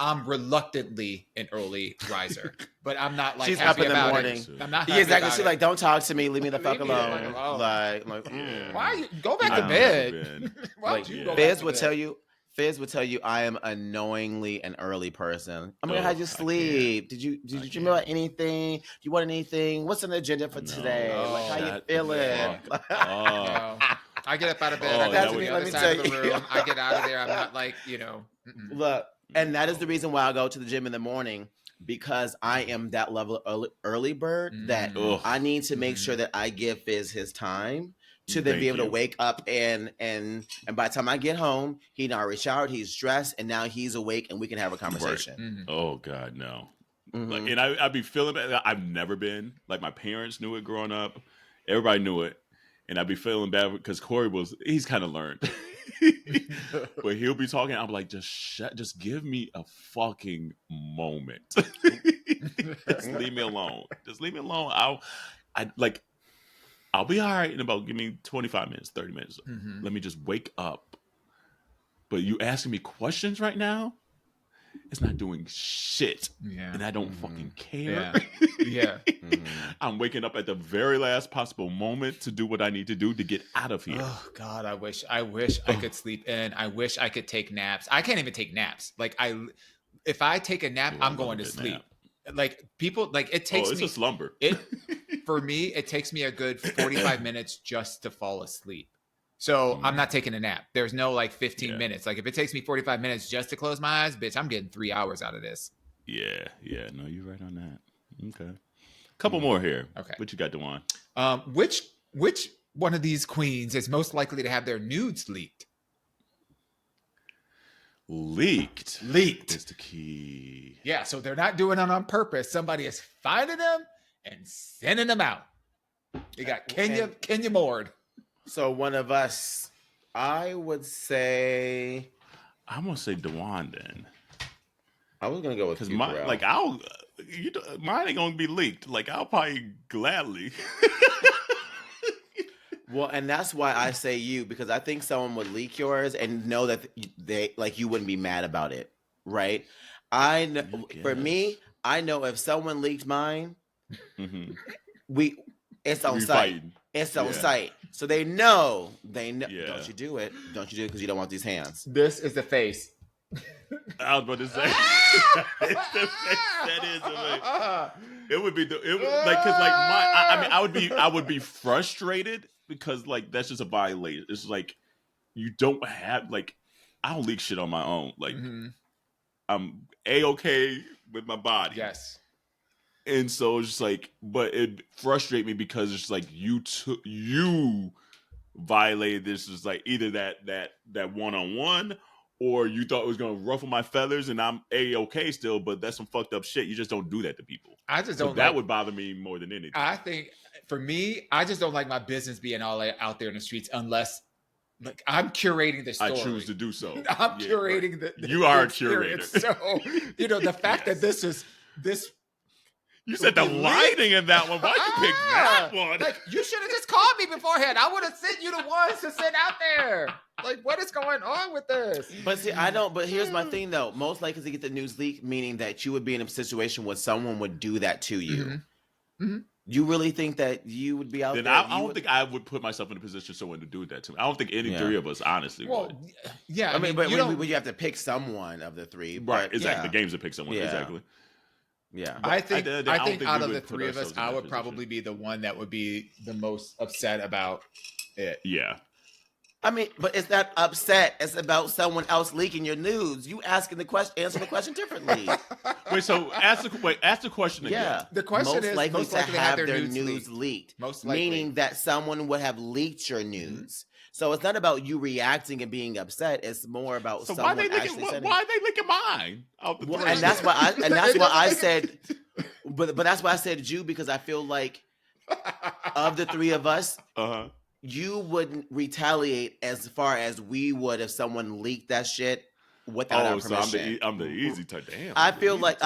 I'm reluctantly an ery riser, but I'm not like she's up in the morning. I'm not. Exactly. She's like, don't talk to me. Leave me the fuck alone. Like, why are you go back to bed? Why don't you go Fizz would tell you. Fizz would tell you I am annoyingly an early person. I'm like, how'd you sleep? Did you dream about anything? Do you want anything? What's on the agenda for today? Like, how you feeling? I get up out of bed. I go to the other side of the room. I get out of there. I'm not like, Look, and that is the reason why I go to the gym in the morning, because I am that level of early bird that I need to make sure that I give Fizz his time to then be able to wake up and by the time I get home, he already showered, he's dressed, and now he's awake and we can have a conversation. Right. Oh God, no. Like, and I'd be feeling bad. I've never been like, my parents knew it growing up. Everybody knew it. And I'd be feeling bad because Corey he's kind of learned. But he'll be talking. I'm like, just give me a fucking moment. Just leave me alone. Just leave me alone. I'll be all right in about, give me 25 minutes, 30 minutes. Let me just wake up. But you asking me questions right now, it's not doing shit. Yeah. And I don't fucking care. Yeah. I'm waking up at the very last possible moment to do what I need to do to get out of here. Oh God, I wish I could sleep in. I wish I could take naps. I can't even take naps. Like if I take a nap, I'm going to sleep. Nap. Like people, like it takes it's me a slumber. For me, it takes me a good 45 minutes just to fall asleep. So I'm not taking a nap. There's no like 15 minutes. Like if it takes me 45 minutes just to close my eyes, bitch, I'm getting 3 hours out of this. Yeah. No, you're right on that. Okay. Couple more here. Okay. What you got, Dewan? Which one of these queens is most likely to have their nudes leaked? Leaked is the key. Yeah, so they're not doing it on purpose. Somebody is finding them and sending them out. You got Kenya Mord. So one of us, I would say, I'm gonna say Dewan then. I was gonna go with you, mine ain't gonna be leaked. Like I'll probably gladly. Well, and that's why I say you, because I think someone would leak yours and know that you wouldn't be mad about it, right? For me, I know if someone leaked mine, It's on site. It's on site. So they know. Yeah. Don't you do it. Don't you do it because you don't want these hands. This is the face. I was about to say. It's the face that is it would be I would be frustrated because like that's just a violation. It's like you don't have like I don't leak shit on my own. Like I'm A-okay with my body. Yes. And so it's just like, but it frustrates me because it's like you violated this. Is like either that one-on-one, or you thought it was gonna ruffle my feathers, and I'm A-okay still. But that's some fucked up shit. You just don't do that to people. I just don't. That would bother me more than anything. I think for me, I just don't like my business being all out there in the streets unless. Like I'm curating the story. I choose to do so. I'm curating the you are a curator. So the fact that this is this. You said the lighting in that one. Why'd you pick that one? Like you should have just called me beforehand. I would have sent you the ones to send out there. Like what is going on with this? But see, I don't. But here's my thing though. Most likely to get the news leak, meaning that you would be in a situation where someone would do that to you. You really think that you would be out then there? I don't think I would put myself in a position for someone to do that to me. I don't think any three of us honestly would. Yeah. I mean, but you have to pick someone of the three. Right, but, exactly. The game's to pick someone. Exactly. Yeah. I think out of the three of us, I would probably be the one that would be the most upset about it. Yeah. I mean, but it's not upset. It's about someone else leaking your nudes. You answer the question differently. Wait, so ask the question again. Yeah. The question is most likely to have their nudes leaked. Most likely. Meaning that someone would have leaked your nudes. So it's not about you reacting and being upset. It's more about someone actually sending. Why are they leaking mine? And that's why I said, but that's why I said you, because I feel like of the three of us, you wouldn't retaliate as far as we would if someone leaked that shit without our permission. So I'm the easy type. Damn. I feel like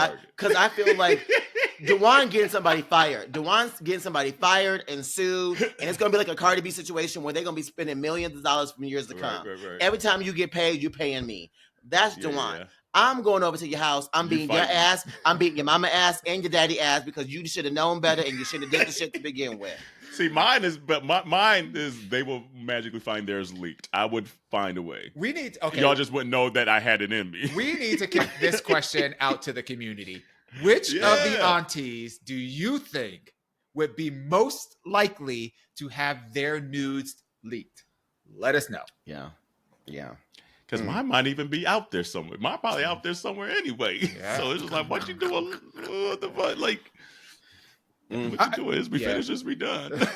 Dewan getting somebody fired. Dewan's getting somebody fired and sued, and it's gonna be like a Cardi B situation where they're gonna be spending millions of dollars from years to come. Right. Every time you get paid, you're paying me. That's Dewan. Yeah. I'm going over to your house. I'm beating your ass. I'm beating your mama ass and your daddy ass because you should have known better and you should have did the shit to begin with. See, mine is they will magically find theirs leaked. I would find a way. Y'all just wouldn't know that I had it in me. We need to kick this question out to the community. Which of the aunties do you think would be most likely to have their nudes leaked? Let us know. Yeah. Because mine might even be out there somewhere. Mine probably out there somewhere anyway. Yeah. So it's just like, what you doing? What the fuck? Like, what you doing is we finish this, we done. What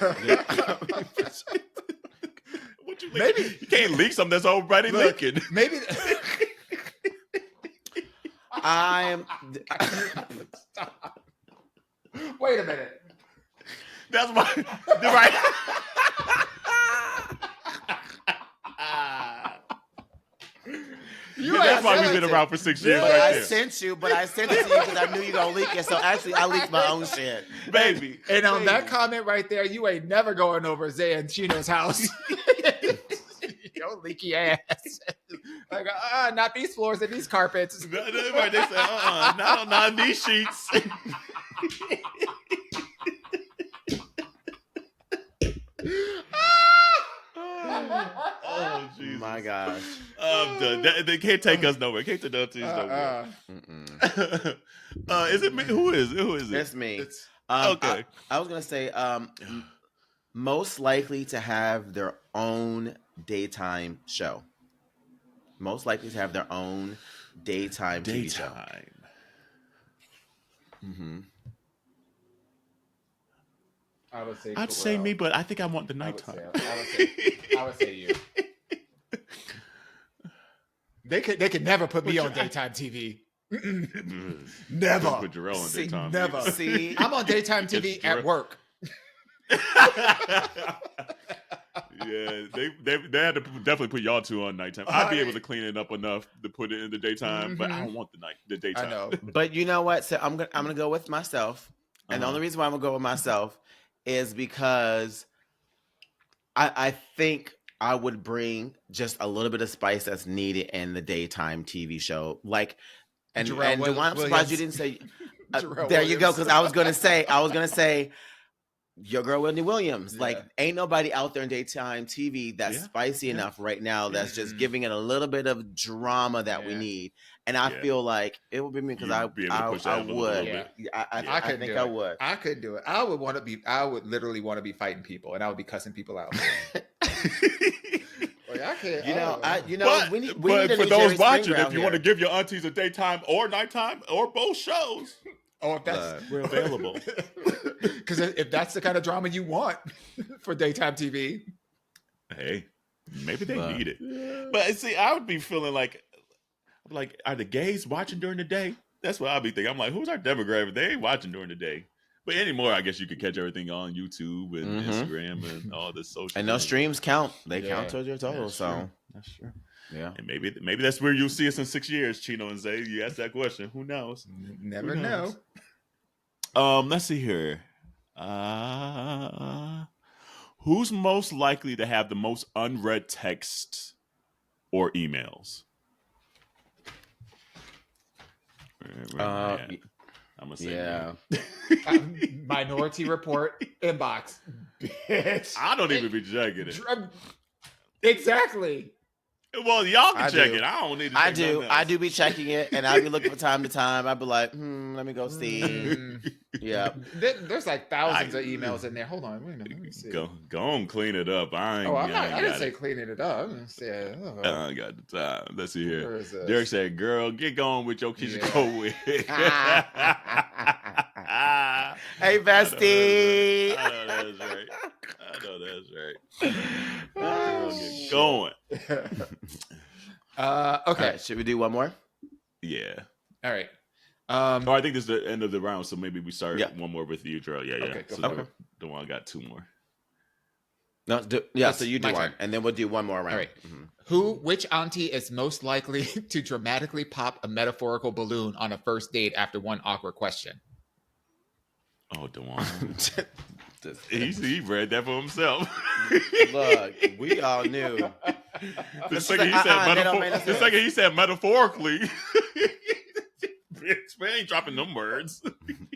you leaking? Maybe you can't leak something that's already leaking. Maybe Wait a minute. That's my right. That's why we've been around for 6 years. But right I there. sent you because I knew you gonna leak it. So actually, I leaked my own shit, baby. And on that comment right there, you ain't never going over Zay and Chino's house. Yo, leaky ass. Like, not these floors and these carpets. They say, not on these sheets. Oh, Jesus. My gosh. I'm done. They can't take us nowhere. Can't take us nowhere. Is it me? Who is it? It's me. Okay. I was going to say most likely to have their own daytime show. Most likely to have their own daytime TV show. Mm-hmm. I'd say me, but I think I want the nighttime. I would say you. They could never put me on daytime TV. Never. Put Jarrell on daytime. Never. See, I'm on daytime TV at work. Yeah, they had to definitely put y'all two on nighttime. I'd be able to clean it up enough to put it in the daytime, but I don't want the daytime. I know. But you know what? So I'm gonna go with myself, and the only reason why I'm gonna go with myself is because I think I would bring just a little bit of spice that's needed in the daytime TV show. Like, and Dewan, I'm surprised you didn't say. There you go, because I was gonna say, your girl Whitney Williams. Like, ain't nobody out there in daytime TV that's spicy enough right now that's just giving it a little bit of drama that we need. And I feel like it would be me because I would. I think I would. I could do it. I would literally want to be fighting people, and I would be cussing people out. I can't. We need for those watching, if you want to give your aunties a daytime or nighttime or both shows, if that's we're available. Because if that's the kind of drama you want for daytime TV, hey, maybe they need it. But see, I would be feeling like, are the gays watching during the day? That's what I'd be thinking. I'm like, who's our demographic? They ain't watching during the day. But anymore, I guess you could catch everything on YouTube and Instagram and all the social. And those streams count. They count towards your total. That's true. Yeah. And maybe that's where you'll see us in 6 years, Chino and Zay. You asked that question. Who knows? Never know. Let's see here. Who's most likely to have the most unread texts or emails? I'm gonna say Minority Report inbox. Bitch. I don't even be checking it. Exactly. Well, y'all can check it. I don't need to check it. I do be checking it, and I be looking from time to time. I be like, let me go see. Yeah. There's like thousands of emails in there. Hold on. Wait a minute. Let me see. Go and clean it up. I didn't say cleaning it up. I ain't got the time. Let's see here. Derek said, girl, get going with your Keisha Cole. Hey, bestie. I know that's right. Get going. Okay. Right, should we do one more? Yeah. All right. I think this is the end of the round, so maybe we start one more with you, Drew. Yeah. Okay, so the one I got two more. No, so you do one, and then we'll do one more round. All right. Mm-hmm. Which auntie is most likely to dramatically pop a metaphorical balloon on a first date after one awkward question? Oh, Dewan. He read that for himself. Look, we all knew. The second he said metaphorically, bitch, man ain't dropping them words.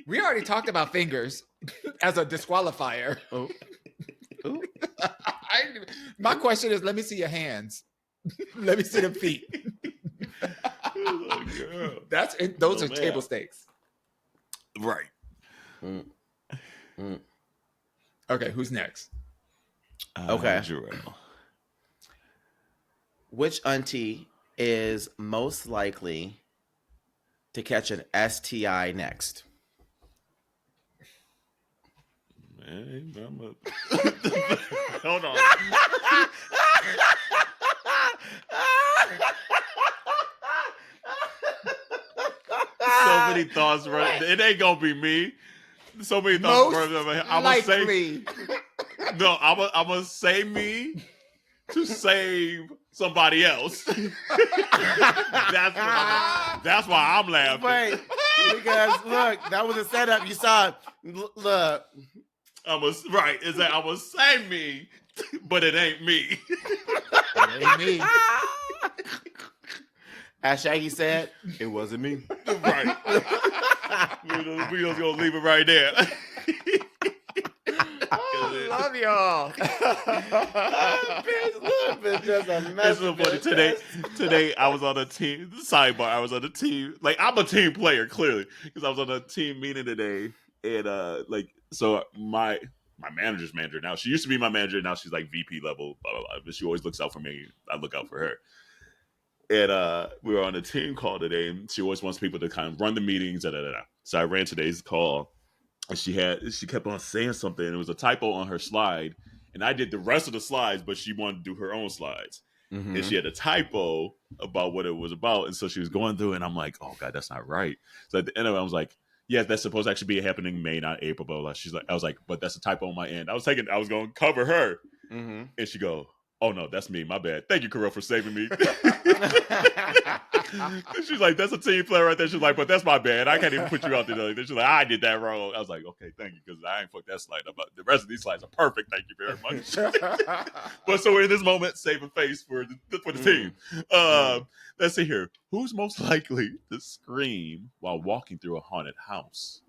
We already talked about fingers as a disqualifier. Oh. My question is, let me see your hands. Let me see them feet. Those are table stakes. Right. Okay, who's next? Okay. Jarrell. Which auntie is most likely to catch an STI next? Man, hold on. So many thoughts, right? It ain't gonna be me. So many thoughts. I'm gonna say no. I'm gonna say me to save somebody else. That's why I'm laughing. Wait, because look, that was a setup. You saw. Look, I'm gonna say me, but it ain't me. It ain't me. As Shaggy said, it wasn't me. Right. We just gonna leave it right there. I love y'all. It's so funny. Today I was on a team. Sidebar. I was on a team. Like, I'm a team player clearly because I was on a team meeting today, and so my manager's manager now. She used to be my manager. Now she's like VP level. Blah blah blah. But she always looks out for me. I look out for her. And we were on a team call today, and she always wants people to kind of run the meetings. So I ran today's call, and she kept on saying something. And it was a typo on her slide, and I did the rest of the slides, but she wanted to do her own slides. Mm-hmm. And she had a typo about what it was about, and so she was going through it, and I'm like, oh God, that's not right. So at the end of it, I was like, yeah, that's supposed to actually be happening May, not April. Blah, blah. I was like, but that's a typo on my end. I was going to cover her, and she go, oh no, that's me. My bad. Thank you, Carell, for saving me. She's like, that's a team player right there. She's like, but that's my bad. I can't even put you out there. She's like, I did that wrong. I was like, okay, thank you, because I ain't fucked that slide up. The rest of these slides are perfect. Thank you very much. But so we're in this moment, saving face for the team. Let's see here. Who's most likely to scream while walking through a haunted house?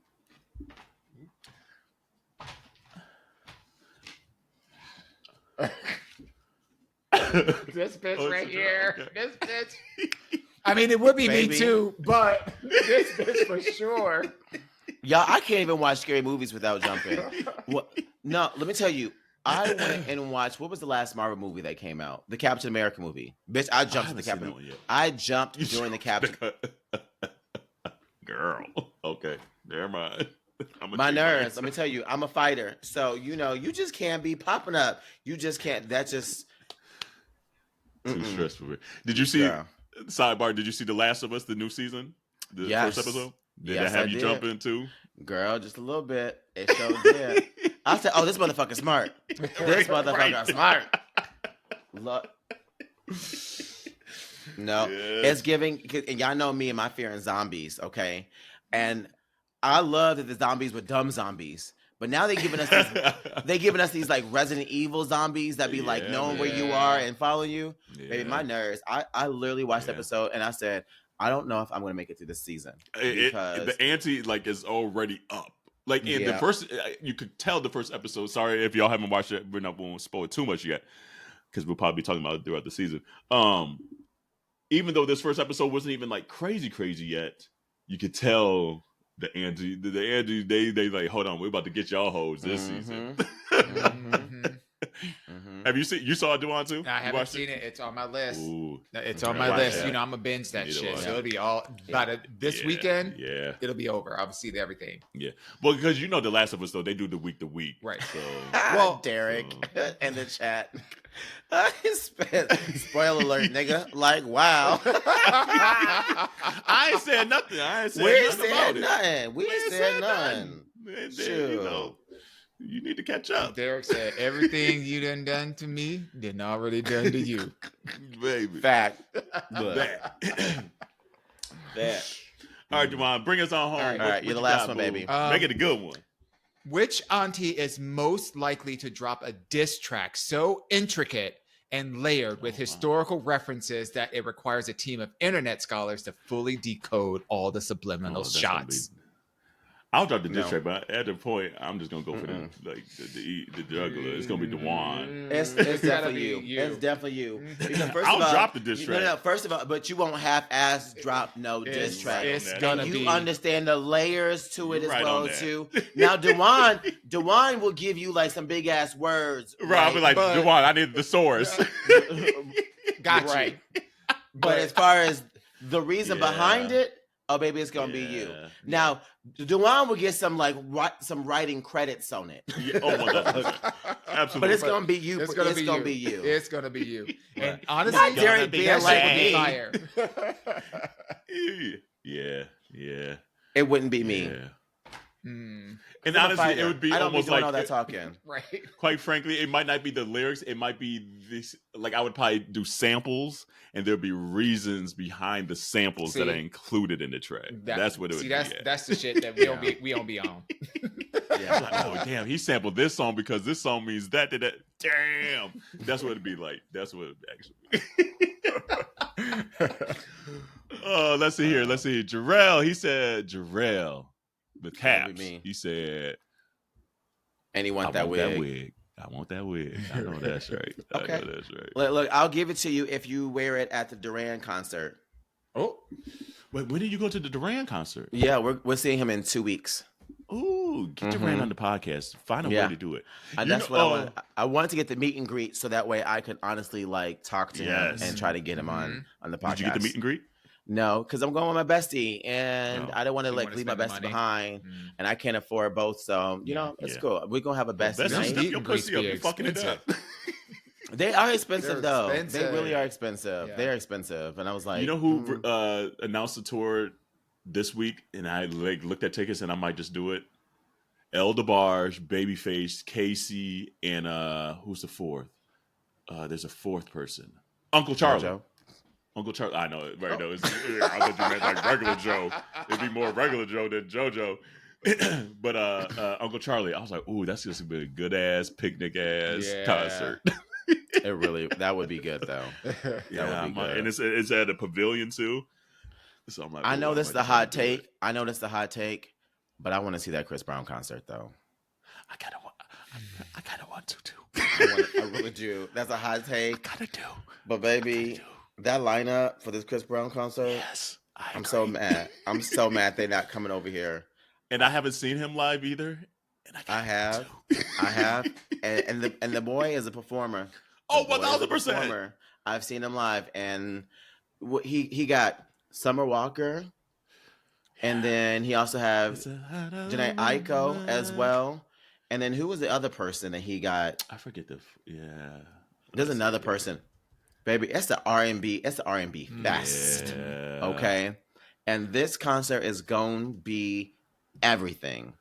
This bitch right here. Okay. This bitch. I mean, it would be Baby. me too, but this bitch for sure. Y'all, I can't even watch scary movies without jumping. What? No, let me tell you. I went and watched, what was the last Marvel movie that came out? The Captain America movie. Bitch, I jumped in the Captain. I jumped during the Captain. Girl. Okay. Never mind. My nerves. Let me tell you, I'm a fighter. So, you just can't be popping up. You just can't. That's just too stressful. Did you see, sidebar, did you see The Last of Us, the new season? The first episode? Did that have you jump into? Girl, just a little bit. It sure did. I said, oh, this motherfucker's smart. This motherfucker's smart. Look. No, it's giving, and y'all know me and my fear in zombies, okay? And I love that the zombies were dumb zombies. But now they're giving us these like Resident Evil zombies that be like knowing where you are and following you. Yeah. Baby, my nerves. I literally watched the episode and I said, I don't know if I'm going to make it through this season. Because the ante like is already up. Like in the first, you could tell the first episode. Sorry if y'all haven't watched it. We're not going to spoil it too much yet because we'll probably be talking about it throughout the season. Even though this first episode wasn't even like crazy yet, you could tell the ante, they like, hold on, we're about to get y'all hoes this season. Have you saw it, Duan, too? I haven't seen it. It's on my list. Ooh, it's on my list. I'm gonna binge that shit. So it'll be all about this weekend. Yeah, it'll be over. I'll see everything. Yeah, well, because The Last of Us, though, they do the week to week, right? So, well, Derek in the chat. Spoiler alert, nigga. Like, wow. I ain't said nothing. We ain't said nothing. We ain't said nothing. Sure. You need to catch up. Derek said, everything you done to me, didn't already done to you. Baby. Fact. That. All right, Javon, bring us on home. All right, you're the last one, baby. Make it a good one. Which auntie is most likely to drop a diss track so intricate and layered with historical references that it requires a team of internet scholars to fully decode all the subliminal shots? I'll drop the diss track, but at the point, I'm just gonna go for the juggler. It's gonna be Dewan. It's definitely you. It's definitely you. I'll drop the diss track. No, first of all, but you won't half-ass drop no diss track. It's gonna be. You understand the layers to it as well too. Now, Dewan will give you like some big ass words. Right, I'll be like, Dewan, I need the source. Gotcha. Right. But as far as the reason behind it, oh, baby, it's gonna be you. Now, Dewan will get some writing credits on it. Yeah. Oh my God, absolutely. But it's gonna be you. It's gonna be you. It's gonna be you. And honestly, Derek being like fire. Yeah. It wouldn't be me. Yeah. And honestly, it would be almost like all that talking. Right. Quite frankly, it might not be the lyrics. It might be this. Like I would probably do samples, and there'd be reasons behind the samples that are included in the track. That's what it would be. That's the shit that we don't be on. Yeah. Like, oh damn, he sampled this song because this song means that. Damn, that's what it'd be like. That's what it'd actually. Oh, let's see here. Jarrell. He said Jarrell. The caps. He said, and he want that wig. I want that wig. I know that's right. Okay. I know that's right. Look, I'll give it to you if you wear it at the Duran concert. Oh, wait, when did you go to the Duran concert? Yeah, we're seeing him in 2 weeks. Ooh, get Duran on the podcast. Find a way to do it. That's what I want. I wanted to get the meet and greet so that way I could honestly like talk to him and try to get him on the podcast. Did you get the meet and greet? No, because I'm going with my bestie, and I don't want to leave my bestie behind, and I can't afford both. So it's cool. We're gonna have a bestie night. Your pussy up, you fucking it up. They are expensive though. They really are expensive. They're expensive, and I was like, you know who announced the tour this week? And I looked at tickets, and I might just do it. El DeBarge, Babyface, Casey, and who's the fourth? There's a fourth person, Uncle Charlie. Uncle Charlie, I know it. Right? No, I thought you meant like regular Joe. It'd be more regular Joe than JoJo. But Uncle Charlie, I was like, ooh, that's just be a good ass picnic ass concert. That would be good though. That would be good. And it's at a pavilion too. So I'm like, I know this is the hot take. But I want to see that Chris Brown concert though. I kind of want to too. I really do. That's a hot take. Gotta do. But baby, that lineup for this Chris Brown concert. Yes. I'm so mad. I'm so mad they're not coming over here. And I haven't seen him live either. And I have. And the boy is a performer. Oh, 1,000%. I've seen him live, and he got Summer Walker, and then he also has Janae Aiko as well. And then who was the other person that he got? I forget There's another person. Baby, it's the R&B. It's the R&B fest. Yeah. Okay. And this concert is going to be everything.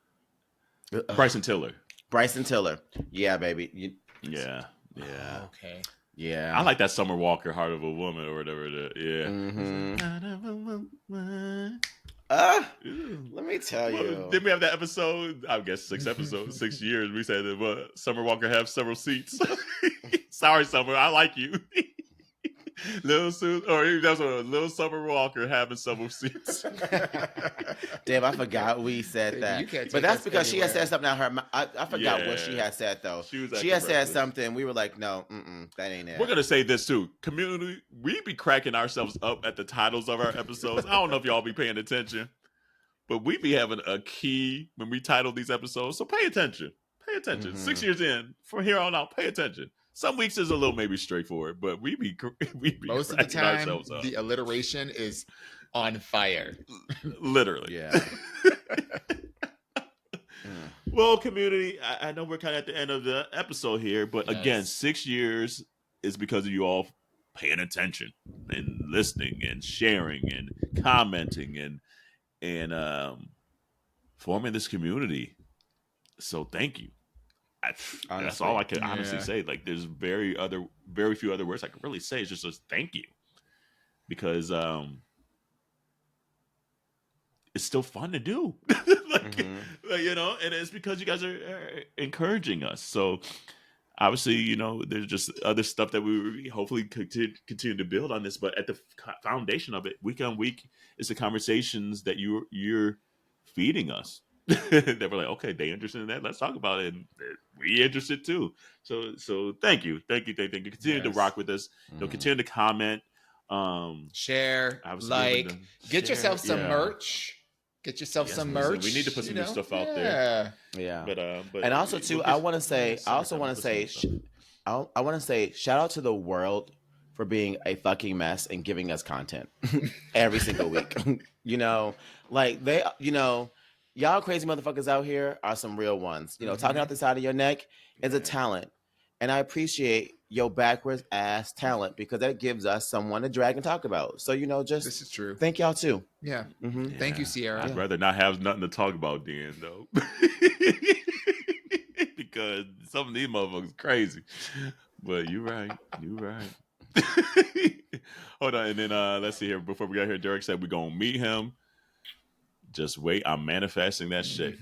Bryson Tiller. Yeah, baby. Yeah. Okay. Yeah. I like that Summer Walker, Heart of a Woman, or whatever it is. Yeah. Let me tell you. Didn't we have that episode? I guess 6 episodes, 6 years. We said that Summer Walker have several seats. Sorry, Summer. I like you. Little Summer Walker having several seats. Damn, I forgot we said that. But that's because she had said something out her. I forgot what she had said though. She had said something. We were like, no, that ain't it. We're gonna say this too. Community, we be cracking ourselves up at the titles of our episodes. I don't know if y'all be paying attention, but we be having a key when we title these episodes. So pay attention. Pay attention. 6 years in, from here on out, pay attention. Some weeks is a little maybe straightforward, but we be most of the time the alliteration is on fire. Literally. Yeah. Well, community, I know we're kind of at the end of the episode here, but again, 6 years is because of you all paying attention and listening and sharing and commenting and forming this community. So thank you. That's all I can honestly say. Like, there's very few other words I can really say. It's just thank you, because it's still fun to do. And it's because you guys are encouraging us. So obviously, there's just other stuff that we hopefully continue to build on this. But at the foundation of it, week on week, is the conversations that you're feeding us. They were like, okay, they interested in that. Let's talk about it. And we interested too. So thank you. Continue to rock with us. Continue to comment, share, like, get yourself some merch. Get yourself some merch. We need to put some new stuff out there. Yeah. But and also too, I want to say, shout out to the world for being a fucking mess and giving us content every single week. Y'all crazy motherfuckers out here are some real ones. Talking out the side of your neck is a talent. And I appreciate your backwards ass talent, because that gives us someone to drag and talk about. So, this is true. Thank y'all too. Yeah. Thank you, Sierra. I'd rather not have nothing to talk about then, though. Because some of these motherfuckers crazy. But you're right. Hold on. And then let's see here. Before we got here, Derek said we're going to meet him. Just wait. I'm manifesting that shit.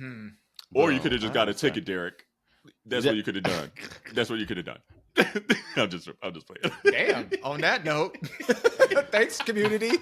Or you could have just got a ticket, Derek. That's what you could have done. I'm just playing. Damn. On that note, thanks, community.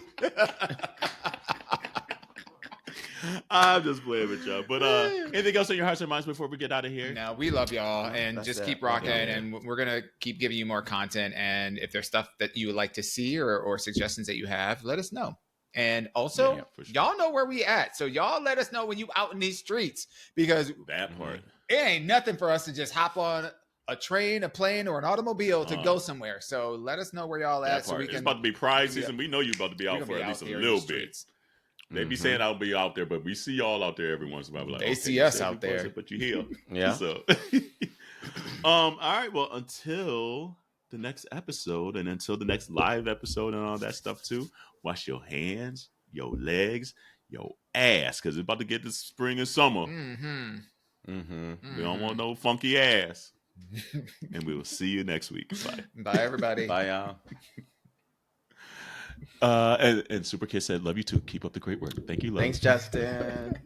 I'm just playing with y'all. But anything else on your hearts and minds before we get out of here? No, we love y'all, and just keep rocking. And we're gonna keep giving you more content. And if there's stuff that you would like to see or suggestions that you have, let us know. And also, y'all know where we at. So y'all let us know when you out in these streets, because that part, it ain't nothing for us to just hop on a train, a plane, or an automobile to go somewhere. So let us know where y'all at. So we can. It's about to be Pride season. We know you about to be out for at least a little bit. They be saying I'll be out there, but we see y'all out there every once in a while. Like, they see us out there, but you here. Yeah. So, all right. Well, until the next episode, and until the next live episode, and all that stuff too. Wash your hands, your legs, your ass, because it's about to get this spring and summer. We don't want no funky ass. And we will see you next week. Bye. Bye, everybody. Bye, y'all. And Super Kid said, love you too. Keep up the great work. Thank you, love. Thanks, Justin.